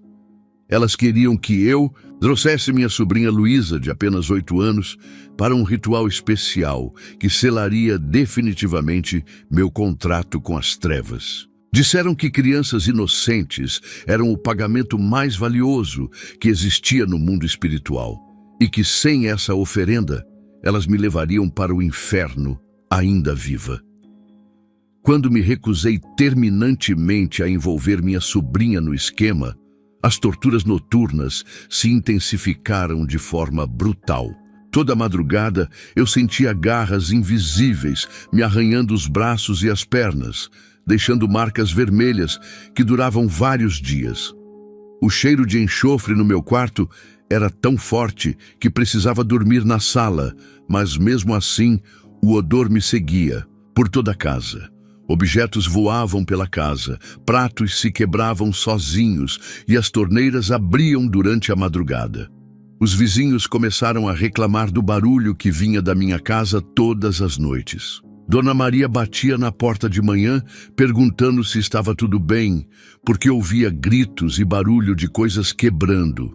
Elas queriam que eu trouxesse minha sobrinha Luísa, de apenas 8 anos, para um ritual especial que selaria definitivamente meu contrato com as trevas. Disseram que crianças inocentes eram o pagamento mais valioso que existia no mundo espiritual e que sem essa oferenda, elas me levariam para o inferno ainda viva. Quando me recusei terminantemente a envolver minha sobrinha no esquema, as torturas noturnas se intensificaram de forma brutal. Toda madrugada eu sentia garras invisíveis me arranhando os braços e as pernas, deixando marcas vermelhas que duravam vários dias. O cheiro de enxofre no meu quarto era tão forte que precisava dormir na sala, mas mesmo assim o odor me seguia por toda a casa. Objetos voavam pela casa, pratos se quebravam sozinhos e as torneiras abriam durante a madrugada. Os vizinhos começaram a reclamar do barulho que vinha da minha casa todas as noites. Dona Maria batia na porta de manhã, perguntando se estava tudo bem, porque ouvia gritos e barulho de coisas quebrando.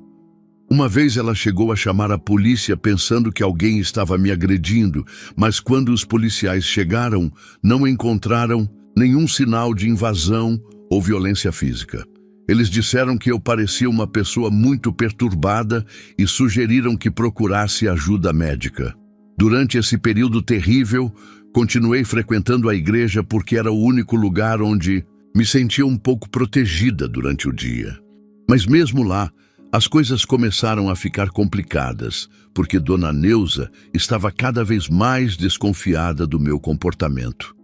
Uma vez ela chegou a chamar a polícia pensando que alguém estava me agredindo, mas quando os policiais chegaram, não encontraram nenhum sinal de invasão ou violência física. Eles disseram que eu parecia uma pessoa muito perturbada e sugeriram que procurasse ajuda médica. Durante esse período terrível, continuei frequentando a igreja porque era o único lugar onde me sentia um pouco protegida durante o dia. Mas mesmo lá, as coisas começaram a ficar complicadas, porque Dona Neuza estava cada vez mais desconfiada do meu comportamento.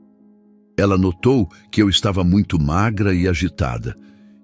Ela notou que eu estava muito magra e agitada,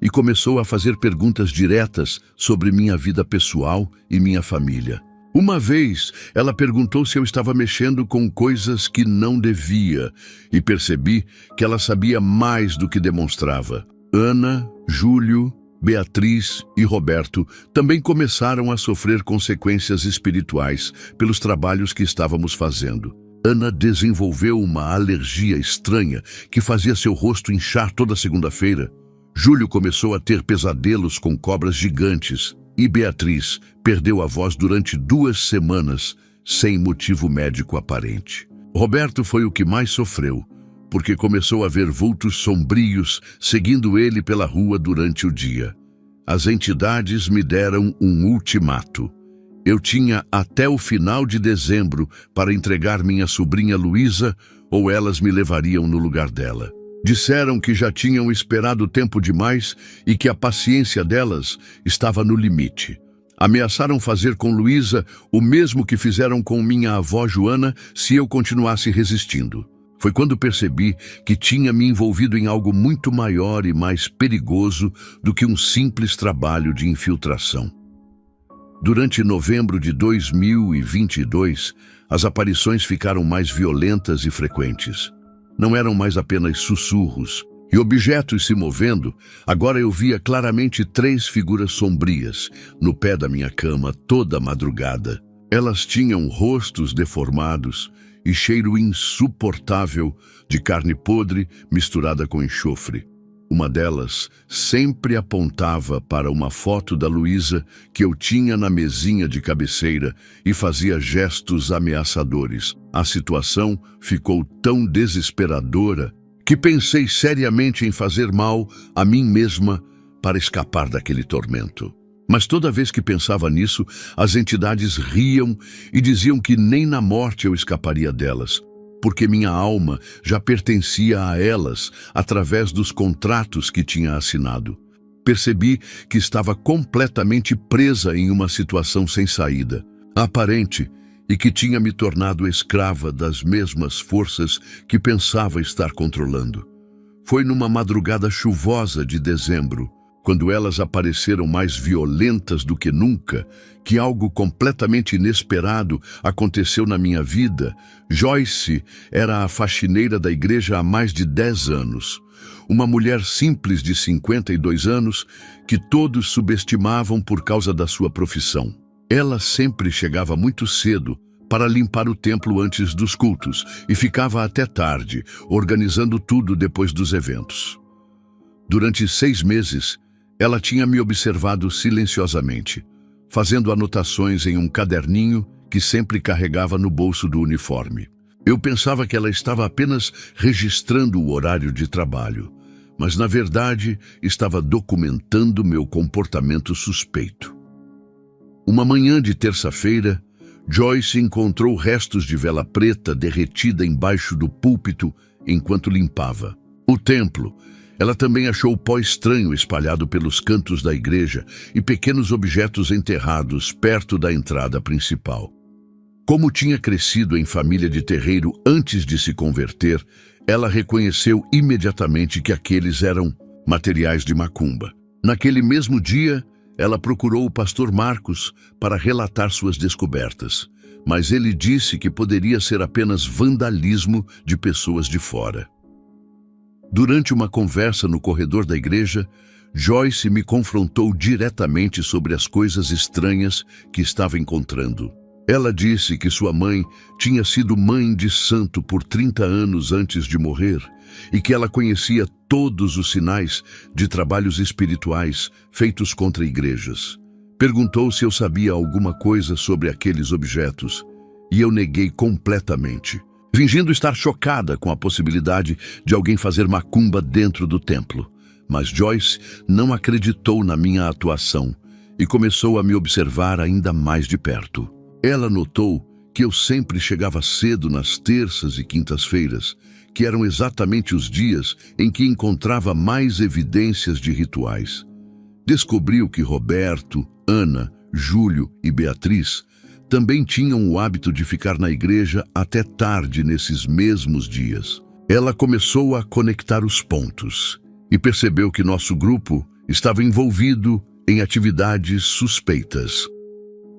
e começou a fazer perguntas diretas sobre minha vida pessoal e minha família. Uma vez, ela perguntou se eu estava mexendo com coisas que não devia, e percebi que ela sabia mais do que demonstrava. Ana, Júlio, Beatriz e Roberto também começaram a sofrer consequências espirituais pelos trabalhos que estávamos fazendo. Ana desenvolveu uma alergia estranha que fazia seu rosto inchar toda segunda-feira. Júlio começou a ter pesadelos com cobras gigantes e Beatriz perdeu a voz durante 2 semanas sem motivo médico aparente. Roberto foi o que mais sofreu, porque começou a ver vultos sombrios seguindo ele pela rua durante o dia. As entidades me deram um ultimato. Eu tinha até o final de dezembro para entregar minha sobrinha Luísa ou elas me levariam no lugar dela. Disseram que já tinham esperado tempo demais e que a paciência delas estava no limite. Ameaçaram fazer com Luísa o mesmo que fizeram com minha avó Joana se eu continuasse resistindo. Foi quando percebi que tinha me envolvido em algo muito maior e mais perigoso do que um simples trabalho de infiltração. Durante novembro de 2022, as aparições ficaram mais violentas e frequentes. Não eram mais apenas sussurros e objetos se movendo. Agora eu via claramente 3 figuras sombrias no pé da minha cama toda madrugada. Elas tinham rostos deformados e cheiro insuportável de carne podre misturada com enxofre. Uma delas sempre apontava para uma foto da Luísa que eu tinha na mesinha de cabeceira e fazia gestos ameaçadores. A situação ficou tão desesperadora que pensei seriamente em fazer mal a mim mesma para escapar daquele tormento. Mas toda vez que pensava nisso, as entidades riam e diziam que nem na morte eu escaparia delas, porque minha alma já pertencia a elas através dos contratos que tinha assinado. Percebi que estava completamente presa em uma situação sem saída, aparente, e que tinha me tornado escrava das mesmas forças que pensava estar controlando. Foi numa madrugada chuvosa de dezembro, quando elas apareceram mais violentas do que nunca, que algo completamente inesperado aconteceu na minha vida. Joyce era a faxineira da igreja há mais de 10 anos. Uma mulher simples de 52 anos que todos subestimavam por causa da sua profissão. Ela sempre chegava muito cedo para limpar o templo antes dos cultos e ficava até tarde, organizando tudo depois dos eventos. Durante 6 meses, ela tinha me observado silenciosamente, fazendo anotações em um caderninho que sempre carregava no bolso do uniforme. Eu pensava que ela estava apenas registrando o horário de trabalho, mas na verdade estava documentando meu comportamento suspeito. Uma manhã de terça-feira, Joyce encontrou restos de vela preta derretida embaixo do púlpito enquanto limpava o templo. Ela também achou pó estranho espalhado pelos cantos da igreja e pequenos objetos enterrados perto da entrada principal. Como tinha crescido em família de terreiro antes de se converter, ela reconheceu imediatamente que aqueles eram materiais de macumba. Naquele mesmo dia, ela procurou o pastor Marcos para relatar suas descobertas, mas ele disse que poderia ser apenas vandalismo de pessoas de fora. Durante uma conversa no corredor da igreja, Joyce me confrontou diretamente sobre as coisas estranhas que estava encontrando. Ela disse que sua mãe tinha sido mãe de santo por 30 anos antes de morrer e que ela conhecia todos os sinais de trabalhos espirituais feitos contra igrejas. Perguntou se eu sabia alguma coisa sobre aqueles objetos e eu neguei completamente, fingindo estar chocada com a possibilidade de alguém fazer macumba dentro do templo. Mas Joyce não acreditou na minha atuação e começou a me observar ainda mais de perto. Ela notou que eu sempre chegava cedo nas terças e quintas-feiras, que eram exatamente os dias em que encontrava mais evidências de rituais. Descobriu que Roberto, Ana, Júlio e Beatriz também tinham o hábito de ficar na igreja até tarde nesses mesmos dias. Ela começou a conectar os pontos e percebeu que nosso grupo estava envolvido em atividades suspeitas.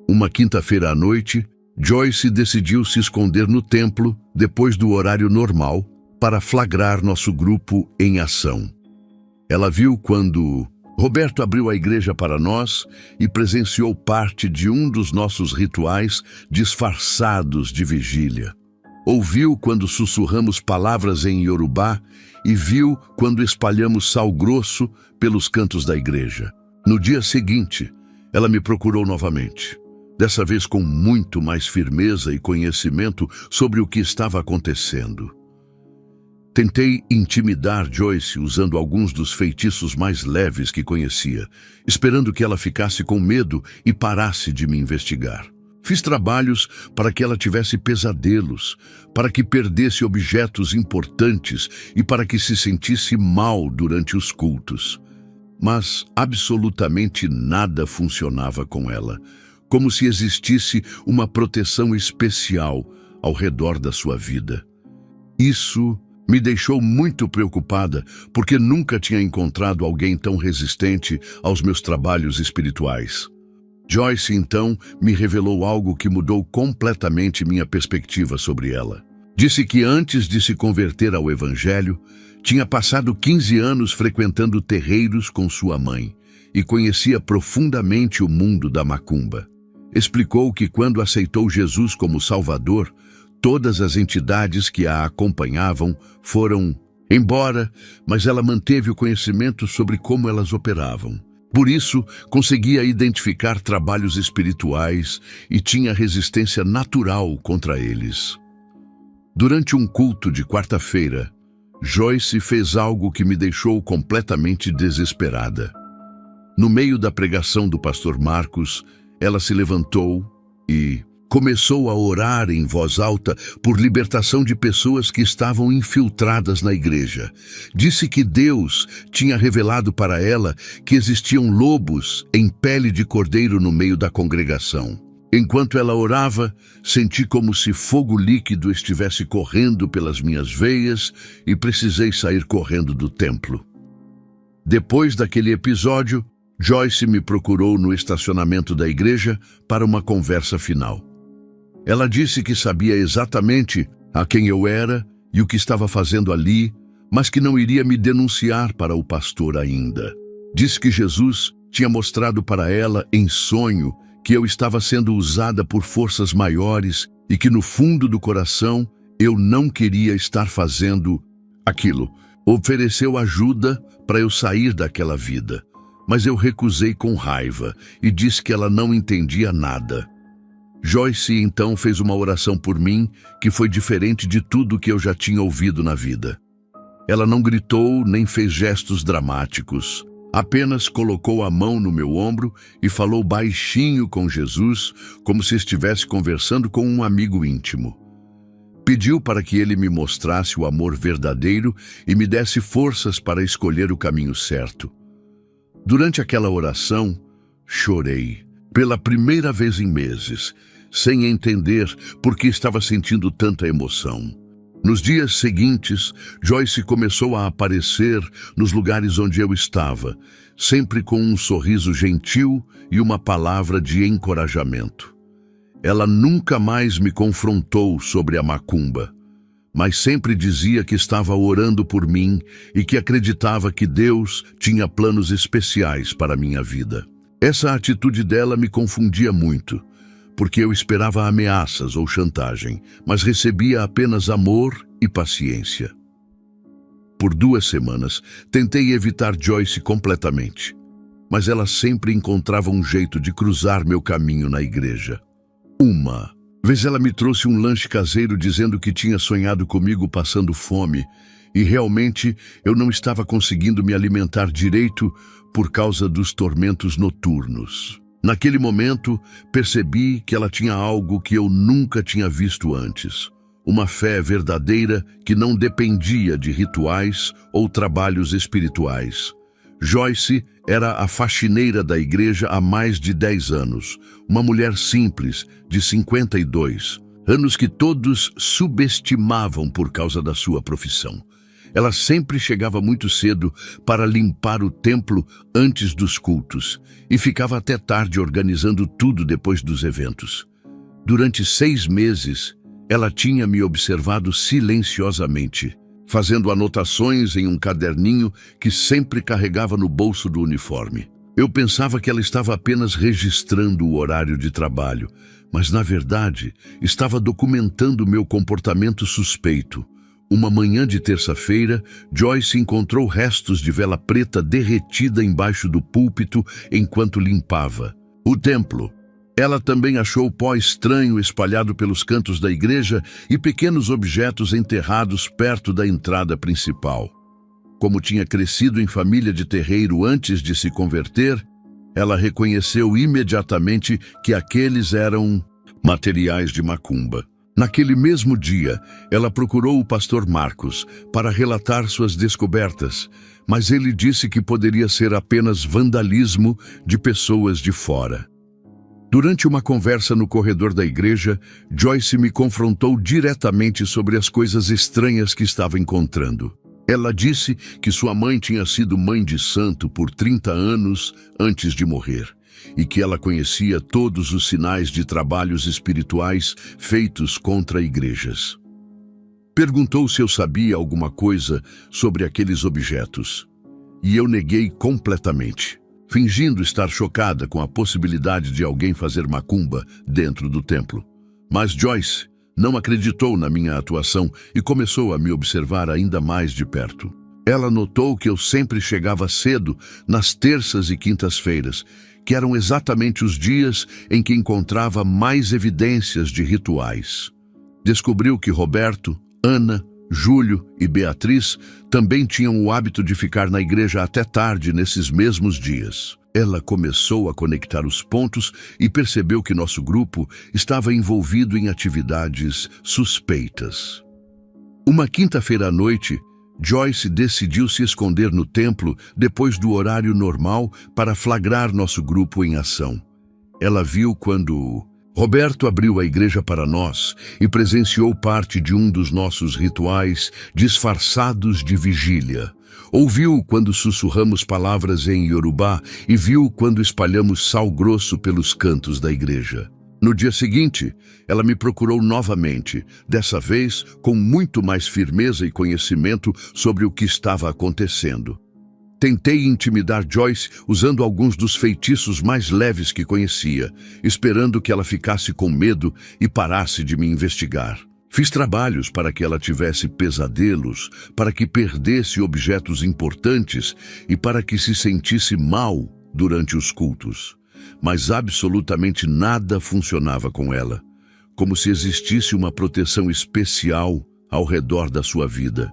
Uma quinta-feira à noite, Joyce decidiu se esconder no templo depois do horário normal para flagrar nosso grupo em ação. Ela viu quando Roberto abriu a igreja para nós e presenciou parte de um dos nossos rituais disfarçados de vigília. Ouviu quando sussurramos palavras em Yorubá e viu quando espalhamos sal grosso pelos cantos da igreja. No dia seguinte, ela me procurou novamente, dessa vez com muito mais firmeza e conhecimento sobre o que estava acontecendo. Tentei intimidar Joyce usando alguns dos feitiços mais leves que conhecia, esperando que ela ficasse com medo e parasse de me investigar. Fiz trabalhos para que ela tivesse pesadelos, para que perdesse objetos importantes e para que se sentisse mal durante os cultos. Mas absolutamente nada funcionava com ela, como se existisse uma proteção especial ao redor da sua vida. Isso me deixou muito preocupada, porque nunca tinha encontrado alguém tão resistente aos meus trabalhos espirituais. Joyce, então, me revelou algo que mudou completamente minha perspectiva sobre ela. Disse que antes de se converter ao Evangelho, tinha passado 15 anos frequentando terreiros com sua mãe e conhecia profundamente o mundo da macumba. Explicou que quando aceitou Jesus como Salvador, todas as entidades que a acompanhavam foram embora, mas ela manteve o conhecimento sobre como elas operavam. Por isso, conseguia identificar trabalhos espirituais e tinha resistência natural contra eles. Durante um culto de quarta-feira, Joyce fez algo que me deixou completamente desesperada. No meio da pregação do pastor Marcos, ela se levantou e começou a orar em voz alta por libertação de pessoas que estavam infiltradas na igreja. Disse que Deus tinha revelado para ela que existiam lobos em pele de cordeiro no meio da congregação. Enquanto ela orava, senti como se fogo líquido estivesse correndo pelas minhas veias e precisei sair correndo do templo. Depois daquele episódio, Joyce me procurou no estacionamento da igreja para uma conversa final. Ela disse que sabia exatamente a quem eu era e o que estava fazendo ali, mas que não iria me denunciar para o pastor ainda. Disse que Jesus tinha mostrado para ela em sonho que eu estava sendo usada por forças maiores e que no fundo do coração eu não queria estar fazendo aquilo. Ofereceu ajuda para eu sair daquela vida, mas eu recusei com raiva e disse que ela não entendia nada. Joyce então fez uma oração por mim que foi diferente de tudo que eu já tinha ouvido na vida. Ela não gritou nem fez gestos dramáticos. Apenas colocou a mão no meu ombro e falou baixinho com Jesus, como se estivesse conversando com um amigo íntimo. Pediu para que ele me mostrasse o amor verdadeiro e me desse forças para escolher o caminho certo. Durante aquela oração, chorei, pela primeira vez em meses, sem entender por que estava sentindo tanta emoção. Nos dias seguintes, Joyce começou a aparecer nos lugares onde eu estava, sempre com um sorriso gentil e uma palavra de encorajamento. Ela nunca mais me confrontou sobre a macumba, mas sempre dizia que estava orando por mim e que acreditava que Deus tinha planos especiais para a minha vida. Essa atitude dela me confundia muito, porque eu esperava ameaças ou chantagem, mas recebia apenas amor e paciência. Por 2 semanas, tentei evitar Joyce completamente, mas ela sempre encontrava um jeito de cruzar meu caminho na igreja. Uma vez ela me trouxe um lanche caseiro dizendo que tinha sonhado comigo passando fome, e realmente eu não estava conseguindo me alimentar direito por causa dos tormentos noturnos. Naquele momento, percebi que ela tinha algo que eu nunca tinha visto antes. Uma fé verdadeira que não dependia de rituais ou trabalhos espirituais. Joyce era a faxineira da igreja há mais de 10 anos, uma mulher simples, de 52, anos que todos subestimavam por causa da sua profissão. Ela sempre chegava muito cedo para limpar o templo antes dos cultos e ficava até tarde organizando tudo depois dos eventos. Durante 6 meses, ela tinha me observado silenciosamente, fazendo anotações em um caderninho que sempre carregava no bolso do uniforme. Eu pensava que ela estava apenas registrando o horário de trabalho, mas na verdade estava documentando meu comportamento suspeito. Uma manhã de terça-feira, Joyce encontrou restos de vela preta derretida embaixo do púlpito enquanto limpava o templo. Ela também achou pó estranho espalhado pelos cantos da igreja e pequenos objetos enterrados perto da entrada principal. Como tinha crescido em família de terreiro antes de se converter, ela reconheceu imediatamente que aqueles eram materiais de macumba. Naquele mesmo dia, ela procurou o pastor Marcos para relatar suas descobertas, mas ele disse que poderia ser apenas vandalismo de pessoas de fora. Durante uma conversa no corredor da igreja, Joyce me confrontou diretamente sobre as coisas estranhas que estava encontrando. Ela disse que sua mãe tinha sido mãe de santo por 30 anos antes de morrer e que ela conhecia todos os sinais de trabalhos espirituais feitos contra igrejas. Perguntou se eu sabia alguma coisa sobre aqueles objetos, e eu neguei completamente, fingindo estar chocada com a possibilidade de alguém fazer macumba dentro do templo. Mas Joyce não acreditou na minha atuação e começou a me observar ainda mais de perto. Ela notou que eu sempre chegava cedo nas terças e quintas-feiras, que eram exatamente os dias em que encontrava mais evidências de rituais. Descobriu que Roberto, Ana, Júlio e Beatriz também tinham o hábito de ficar na igreja até tarde nesses mesmos dias. Ela começou a conectar os pontos e percebeu que nosso grupo estava envolvido em atividades suspeitas. Uma quinta-feira à noite, Joyce decidiu se esconder no templo depois do horário normal para flagrar nosso grupo em ação. Ela viu quando Roberto abriu a igreja para nós e presenciou parte de um dos nossos rituais disfarçados de vigília. Ouviu quando sussurramos palavras em Yorubá e viu quando espalhamos sal grosso pelos cantos da igreja. No dia seguinte, ela me procurou novamente, dessa vez com muito mais firmeza e conhecimento sobre o que estava acontecendo. Tentei intimidar Joyce usando alguns dos feitiços mais leves que conhecia, esperando que ela ficasse com medo e parasse de me investigar. Fiz trabalhos para que ela tivesse pesadelos, para que perdesse objetos importantes e para que se sentisse mal durante os cultos. Mas absolutamente nada funcionava com ela, como se existisse uma proteção especial ao redor da sua vida.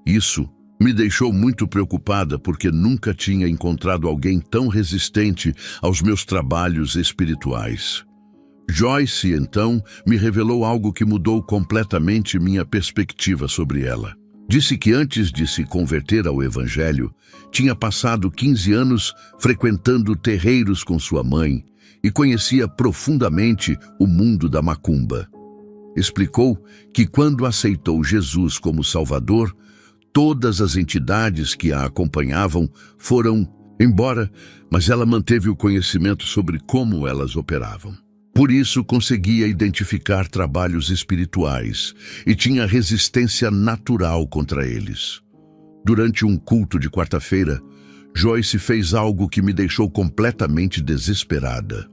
Isso me deixou muito preocupada porque nunca tinha encontrado alguém tão resistente aos meus trabalhos espirituais. Joyce, então, me revelou algo que mudou completamente minha perspectiva sobre ela. Disse que antes de se converter ao Evangelho, tinha passado 15 anos frequentando terreiros com sua mãe e conhecia profundamente o mundo da macumba. Explicou que quando aceitou Jesus como Salvador, todas as entidades que a acompanhavam foram embora, mas ela manteve o conhecimento sobre como elas operavam. Por isso conseguia identificar trabalhos espirituais e tinha resistência natural contra eles. Durante um culto de quarta-feira, Joyce fez algo que me deixou completamente desesperada.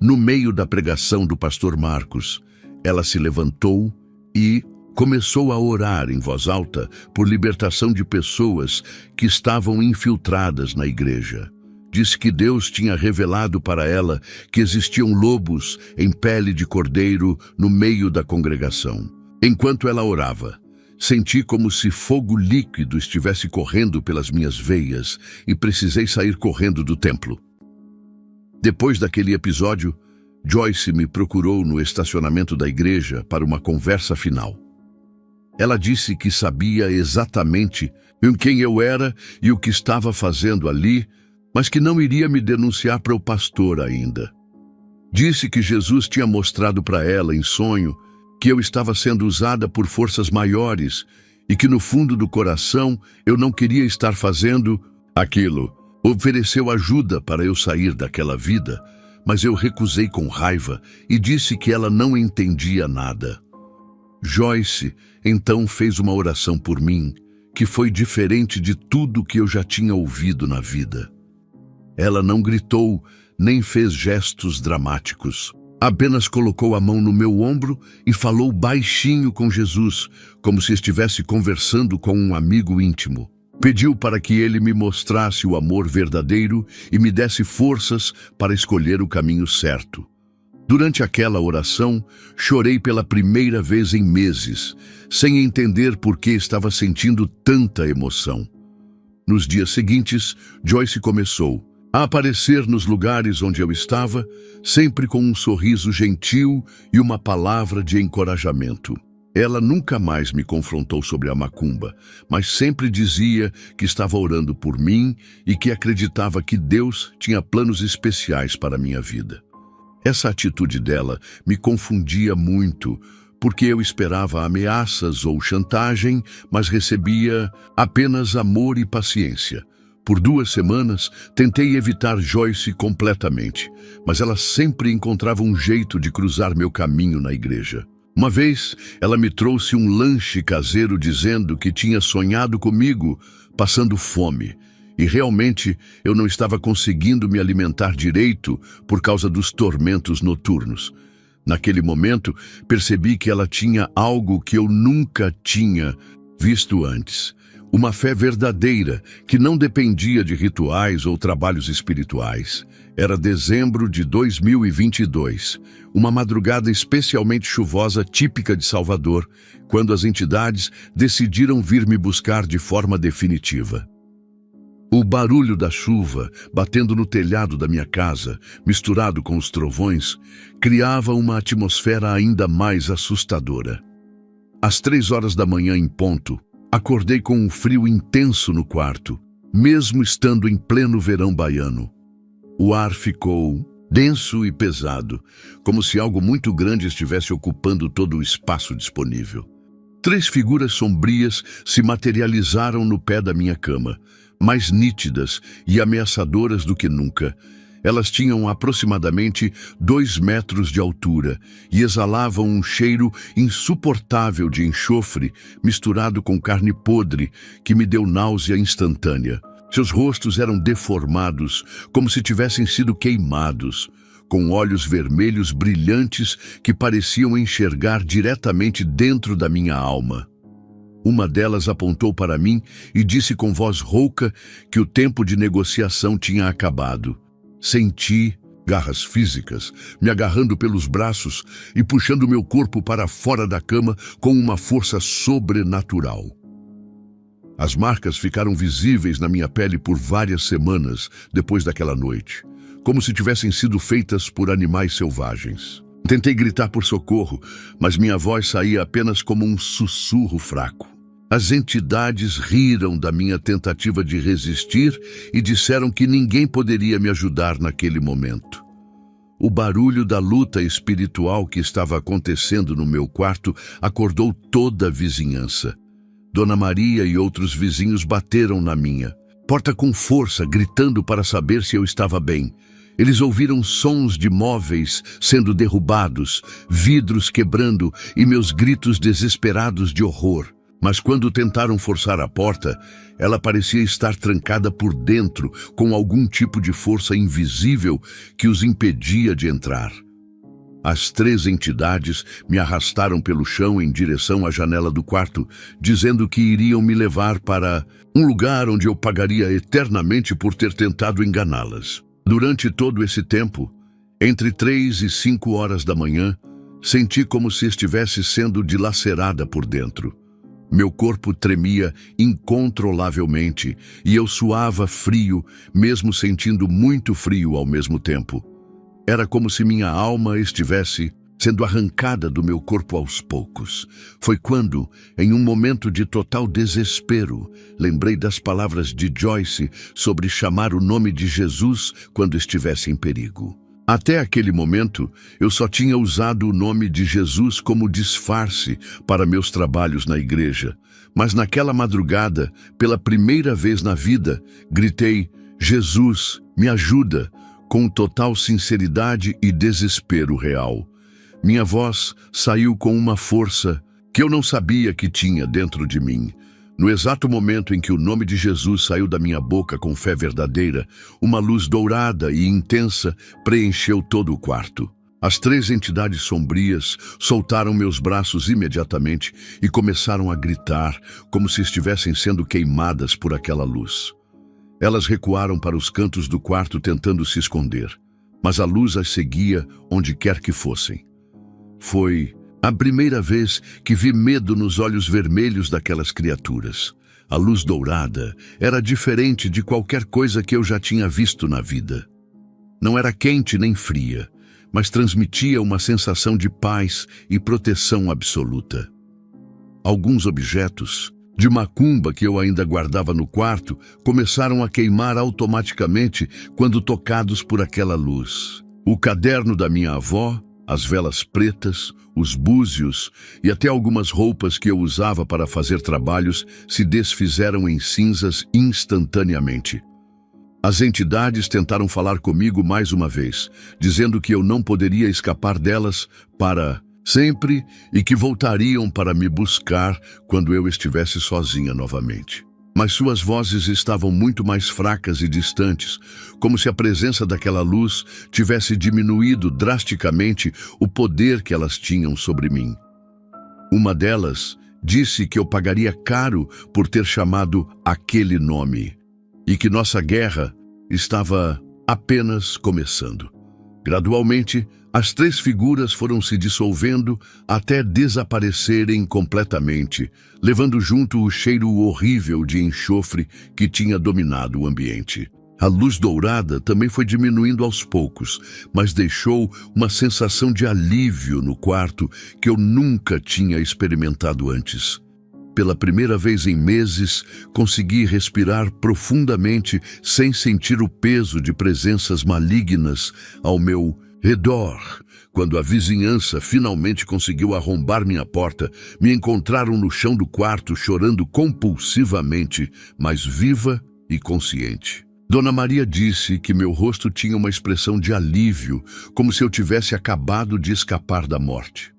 No meio da pregação do pastor Marcos, ela se levantou e começou a orar em voz alta por libertação de pessoas que estavam infiltradas na igreja. Disse que Deus tinha revelado para ela que existiam lobos em pele de cordeiro no meio da congregação. Enquanto ela orava, senti como se fogo líquido estivesse correndo pelas minhas veias e precisei sair correndo do templo. Depois daquele episódio, Joyce me procurou no estacionamento da igreja para uma conversa final. Ela disse que sabia exatamente quem eu era e o que estava fazendo ali, mas que não iria me denunciar para o pastor ainda. Disse que Jesus tinha mostrado para ela em sonho que eu estava sendo usada por forças maiores e que no fundo do coração eu não queria estar fazendo aquilo. Ofereceu ajuda para eu sair daquela vida, mas eu recusei com raiva e disse que ela não entendia nada. Joyce então fez uma oração por mim, que foi diferente de tudo que eu já tinha ouvido na vida. Ela não gritou, nem fez gestos dramáticos. Apenas colocou a mão no meu ombro e falou baixinho com Jesus, como se estivesse conversando com um amigo íntimo. Pediu para que ele me mostrasse o amor verdadeiro e me desse forças para escolher o caminho certo. Durante aquela oração, chorei pela primeira vez em meses, sem entender por que estava sentindo tanta emoção. Nos dias seguintes, Joyce começou a aparecer nos lugares onde eu estava, sempre com um sorriso gentil e uma palavra de encorajamento. Ela nunca mais me confrontou sobre a macumba, mas sempre dizia que estava orando por mim e que acreditava que Deus tinha planos especiais para a minha vida. Essa atitude dela me confundia muito, porque eu esperava ameaças ou chantagem, mas recebia apenas amor e paciência. Por 2 semanas, tentei evitar Joyce completamente, mas ela sempre encontrava um jeito de cruzar meu caminho na igreja. Uma vez, ela me trouxe um lanche caseiro dizendo que tinha sonhado comigo, passando fome. E realmente eu não estava conseguindo me alimentar direito por causa dos tormentos noturnos. Naquele momento, percebi que ela tinha algo que eu nunca tinha visto antes. Uma fé verdadeira, que não dependia de rituais ou trabalhos espirituais. Era dezembro de 2022, uma madrugada especialmente chuvosa típica de Salvador, quando as entidades decidiram vir me buscar de forma definitiva. O barulho da chuva, batendo no telhado da minha casa, misturado com os trovões, criava uma atmosfera ainda mais assustadora. Às 3 horas da manhã em ponto, acordei com um frio intenso no quarto, mesmo estando em pleno verão baiano. O ar ficou denso e pesado, como se algo muito grande estivesse ocupando todo o espaço disponível. 3 figuras sombrias se materializaram no pé da minha cama, mais nítidas e ameaçadoras do que nunca. Elas tinham aproximadamente 2 metros de altura e exalavam um cheiro insuportável de enxofre misturado com carne podre que me deu náusea instantânea. Seus rostos eram deformados, como se tivessem sido queimados, com olhos vermelhos brilhantes que pareciam enxergar diretamente dentro da minha alma. Uma delas apontou para mim e disse com voz rouca que o tempo de negociação tinha acabado. Senti garras físicas me agarrando pelos braços e puxando meu corpo para fora da cama com uma força sobrenatural. As marcas ficaram visíveis na minha pele por várias semanas depois daquela noite, como se tivessem sido feitas por animais selvagens. Tentei gritar por socorro, mas minha voz saía apenas como um sussurro fraco. As entidades riram da minha tentativa de resistir e disseram que ninguém poderia me ajudar naquele momento. O barulho da luta espiritual que estava acontecendo no meu quarto acordou toda a vizinhança. Dona Maria e outros vizinhos bateram na minha porta com força, gritando para saber se eu estava bem. Eles ouviram sons de móveis sendo derrubados, vidros quebrando e meus gritos desesperados de horror. Mas quando tentaram forçar a porta, ela parecia estar trancada por dentro, com algum tipo de força invisível que os impedia de entrar. As 3 entidades me arrastaram pelo chão em direção à janela do quarto, dizendo que iriam me levar para um lugar onde eu pagaria eternamente por ter tentado enganá-las. Durante todo esse tempo, entre 3 e 5 horas da manhã, senti como se estivesse sendo dilacerada por dentro. Meu corpo tremia incontrolavelmente e eu suava frio, mesmo sentindo muito frio ao mesmo tempo. Era como se minha alma estivesse sendo arrancada do meu corpo aos poucos. Foi quando, em um momento de total desespero, lembrei das palavras de Joyce sobre chamar o nome de Jesus quando estivesse em perigo. Até aquele momento, eu só tinha usado o nome de Jesus como disfarce para meus trabalhos na igreja. Mas naquela madrugada, pela primeira vez na vida, gritei: Jesus, me ajuda, com total sinceridade e desespero real. Minha voz saiu com uma força que eu não sabia que tinha dentro de mim. No exato momento em que o nome de Jesus saiu da minha boca com fé verdadeira, uma luz dourada e intensa preencheu todo o quarto. As 3 entidades sombrias soltaram meus braços imediatamente e começaram a gritar, como se estivessem sendo queimadas por aquela luz. Elas recuaram para os cantos do quarto tentando se esconder, mas a luz as seguia onde quer que fossem. Foi a primeira vez que vi medo nos olhos vermelhos daquelas criaturas. A luz dourada era diferente de qualquer coisa que eu já tinha visto na vida. Não era quente nem fria, mas transmitia uma sensação de paz e proteção absoluta. Alguns objetos de macumba que eu ainda guardava no quarto começaram a queimar automaticamente quando tocados por aquela luz. O caderno da minha avó, As velas pretas, os búzios e até algumas roupas que eu usava para fazer trabalhos se desfizeram em cinzas instantaneamente. As entidades tentaram falar comigo mais uma vez, dizendo que eu não poderia escapar delas para sempre e que voltariam para me buscar quando eu estivesse sozinha novamente. Mas suas vozes estavam muito mais fracas e distantes, como se a presença daquela luz tivesse diminuído drasticamente o poder que elas tinham sobre mim. Uma delas disse que eu pagaria caro por ter chamado aquele nome e que nossa guerra estava apenas começando. Gradualmente, as três figuras foram se dissolvendo até desaparecerem completamente, levando junto o cheiro horrível de enxofre que tinha dominado o ambiente. A luz dourada também foi diminuindo aos poucos, mas deixou uma sensação de alívio no quarto que eu nunca tinha experimentado antes. Pela primeira vez em meses, consegui respirar profundamente sem sentir o peso de presenças malignas ao meu redor. Quando a vizinhança finalmente conseguiu arrombar minha porta, me encontraram no chão do quarto chorando compulsivamente, mas viva e consciente. Dona Maria disse que meu rosto tinha uma expressão de alívio, como se eu tivesse acabado de escapar da morte.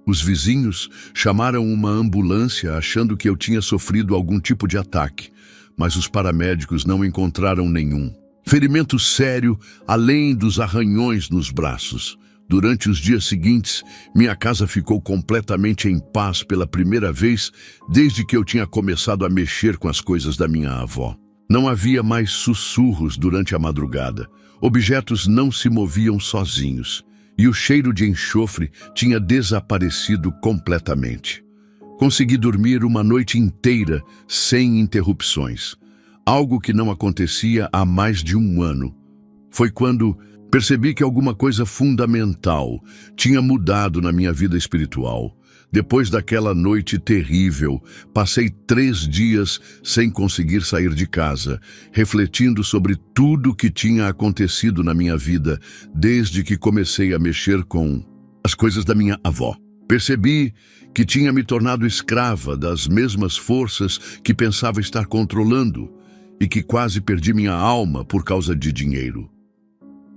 Os vizinhos chamaram uma ambulância achando que eu tinha sofrido algum tipo de ataque, mas os paramédicos não encontraram nenhum ferimento sério além dos arranhões nos braços. Durante os dias seguintes, minha casa ficou completamente em paz pela primeira vez desde que eu tinha começado a mexer com as coisas da minha avó. Não havia mais sussurros durante a madrugada. Objetos não se moviam sozinhos. E o cheiro de enxofre tinha desaparecido completamente. Consegui dormir uma noite inteira sem interrupções. Algo que não acontecia há mais de um ano. Foi quando percebi que alguma coisa fundamental tinha mudado na minha vida espiritual. Depois daquela noite terrível, passei 3 dias sem conseguir sair de casa, refletindo sobre tudo que tinha acontecido na minha vida desde que comecei a mexer com as coisas da minha avó. Percebi que tinha me tornado escrava das mesmas forças que pensava estar controlando e que quase perdi minha alma por causa de dinheiro.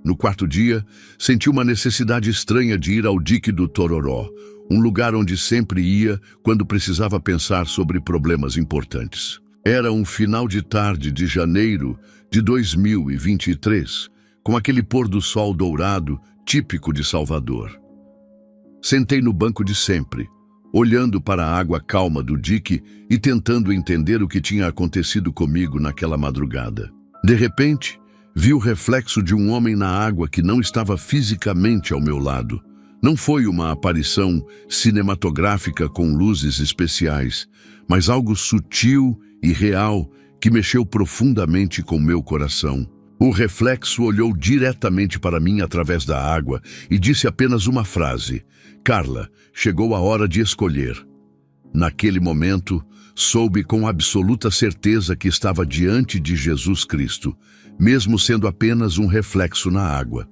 No 4º dia, senti uma necessidade estranha de ir ao dique do Tororó, um lugar onde sempre ia quando precisava pensar sobre problemas importantes. Era um final de tarde de janeiro de 2023, com aquele pôr do sol dourado típico de Salvador. Sentei no banco de sempre, olhando para a água calma do dique e tentando entender o que tinha acontecido comigo naquela madrugada. De repente, vi o reflexo de um homem na água que não estava fisicamente ao meu lado. Não foi uma aparição cinematográfica com luzes especiais, mas algo sutil e real que mexeu profundamente com meu coração. O reflexo olhou diretamente para mim através da água e disse apenas uma frase: "Carla, chegou a hora de escolher." Naquele momento, soube com absoluta certeza que estava diante de Jesus Cristo, mesmo sendo apenas um reflexo na água.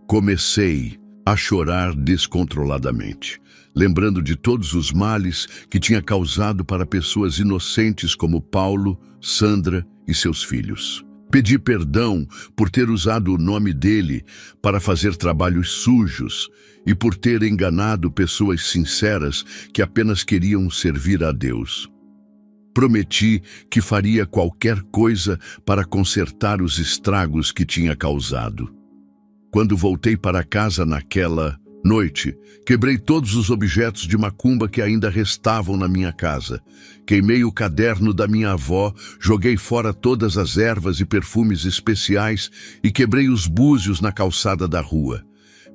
Comecei a chorar descontroladamente, lembrando de todos os males que tinha causado para pessoas inocentes como Paulo, Sandra e seus filhos. Pedi perdão por ter usado o nome dele para fazer trabalhos sujos e por ter enganado pessoas sinceras que apenas queriam servir a Deus. Prometi que faria qualquer coisa para consertar os estragos que tinha causado. Quando voltei para casa naquela noite, quebrei todos os objetos de macumba que ainda restavam na minha casa. Queimei o caderno da minha avó, joguei fora todas as ervas e perfumes especiais e quebrei os búzios na calçada da rua.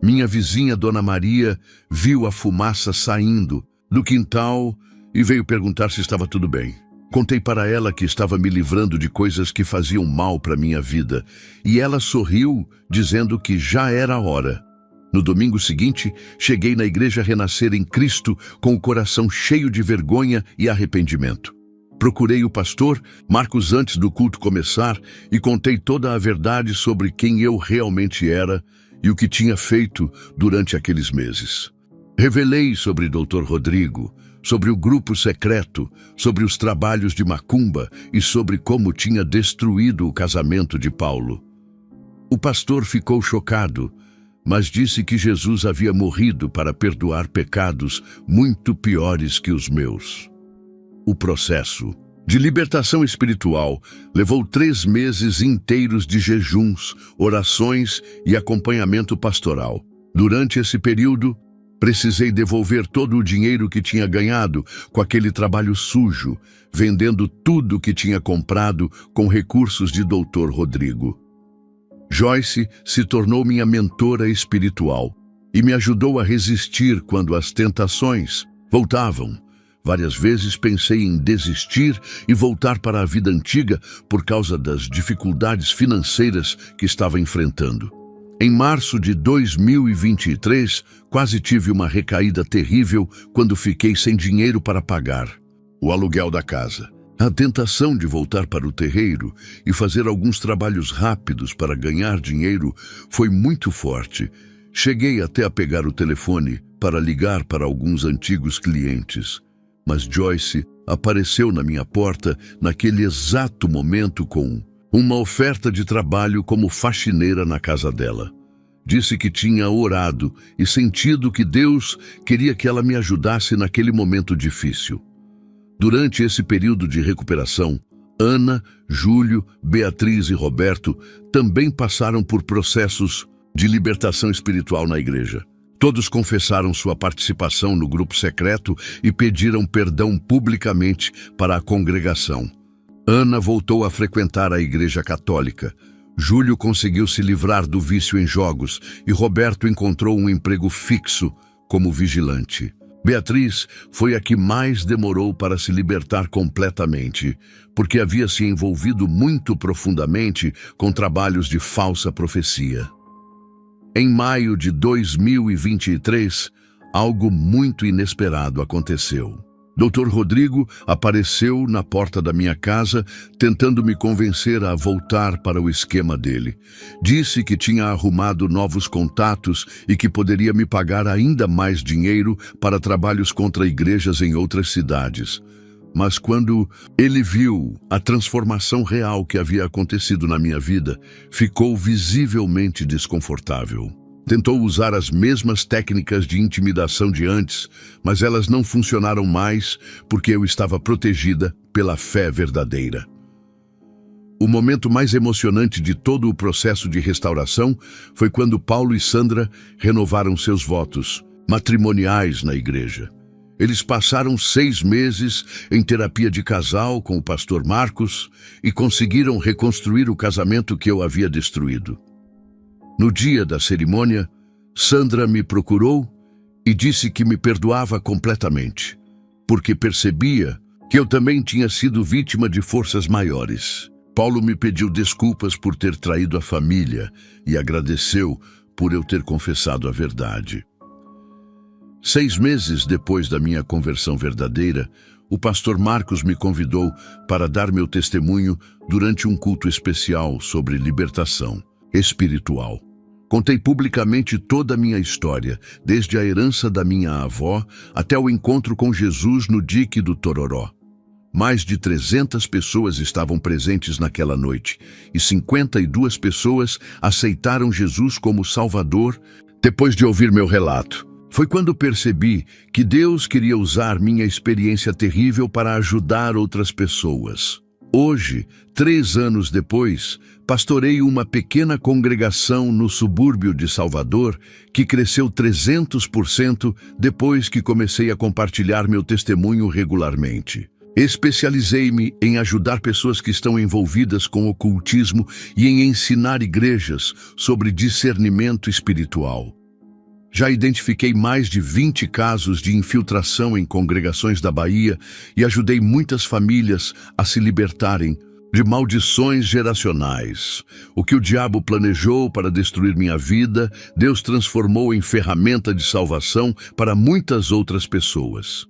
Minha vizinha, Dona Maria, viu a fumaça saindo do quintal e veio perguntar se estava tudo bem. Contei para ela que estava me livrando de coisas que faziam mal para minha vida, e ela sorriu, dizendo que já era a hora. No domingo seguinte, cheguei na Igreja Renascer em Cristo com o coração cheio de vergonha e arrependimento. Procurei o pastor Marcos antes do culto começar e contei toda a verdade sobre quem eu realmente era e o que tinha feito durante aqueles meses. Revelei sobre Dr. Rodrigo, sobre o grupo secreto, sobre os trabalhos de macumba e sobre como tinha destruído o casamento de Paulo. O pastor ficou chocado, mas disse que Jesus havia morrido para perdoar pecados muito piores que os meus. O processo de libertação espiritual levou 3 meses inteiros de jejuns, orações e acompanhamento pastoral. Durante esse período, precisei devolver todo o dinheiro que tinha ganhado com aquele trabalho sujo, vendendo tudo que tinha comprado com recursos de Dr. Rodrigo. Joyce se tornou minha mentora espiritual e me ajudou a resistir quando as tentações voltavam. Várias vezes pensei em desistir e voltar para a vida antiga por causa das dificuldades financeiras que estava enfrentando. Em março de 2023, quase tive uma recaída terrível quando fiquei sem dinheiro para pagar o aluguel da casa. A tentação de voltar para o terreiro e fazer alguns trabalhos rápidos para ganhar dinheiro foi muito forte. Cheguei até a pegar o telefone para ligar para alguns antigos clientes, mas Joyce apareceu na minha porta naquele exato momento com uma oferta de trabalho como faxineira na casa dela. Disse que tinha orado e sentido que Deus queria que ela me ajudasse naquele momento difícil. Durante esse período de recuperação, Ana, Júlio, Beatriz e Roberto também passaram por processos de libertação espiritual na igreja. Todos confessaram sua participação no grupo secreto e pediram perdão publicamente para a congregação. Ana voltou a frequentar a igreja católica. Júlio conseguiu se livrar do vício em jogos e Roberto encontrou um emprego fixo como vigilante. Beatriz foi a que mais demorou para se libertar completamente, porque havia se envolvido muito profundamente com trabalhos de falsa profecia. Em maio de 2023, algo muito inesperado aconteceu. Dr. Rodrigo apareceu na porta da minha casa, tentando me convencer a voltar para o esquema dele. Disse que tinha arrumado novos contatos e que poderia me pagar ainda mais dinheiro para trabalhos contra igrejas em outras cidades. Mas quando ele viu a transformação real que havia acontecido na minha vida, ficou visivelmente desconfortável. Tentou usar as mesmas técnicas de intimidação de antes, mas elas não funcionaram mais porque eu estava protegida pela fé verdadeira. O momento mais emocionante de todo o processo de restauração foi quando Paulo e Sandra renovaram seus votos matrimoniais na igreja. Eles passaram 6 meses em terapia de casal com o pastor Marcos e conseguiram reconstruir o casamento que eu havia destruído. No dia da cerimônia, Sandra me procurou e disse que me perdoava completamente, porque percebia que eu também tinha sido vítima de forças maiores. Paulo me pediu desculpas por ter traído a família e agradeceu por eu ter confessado a verdade. 6 meses depois da minha conversão verdadeira, o pastor Marcos me convidou para dar meu testemunho durante um culto especial sobre libertação espiritual. Contei publicamente toda a minha história, desde a herança da minha avó até o encontro com Jesus no dique do Tororó. Mais de 300 pessoas estavam presentes naquela noite e 52 pessoas aceitaram Jesus como Salvador depois de ouvir meu relato. Foi quando percebi que Deus queria usar minha experiência terrível para ajudar outras pessoas. Hoje, 3 anos depois, pastorei uma pequena congregação no subúrbio de Salvador que cresceu 300% depois que comecei a compartilhar meu testemunho regularmente. Especializei-me em ajudar pessoas que estão envolvidas com ocultismo e em ensinar igrejas sobre discernimento espiritual. Já identifiquei mais de 20 casos de infiltração em congregações da Bahia e ajudei muitas famílias a se libertarem de maldições geracionais. O que o diabo planejou para destruir minha vida, Deus transformou em ferramenta de salvação para muitas outras pessoas.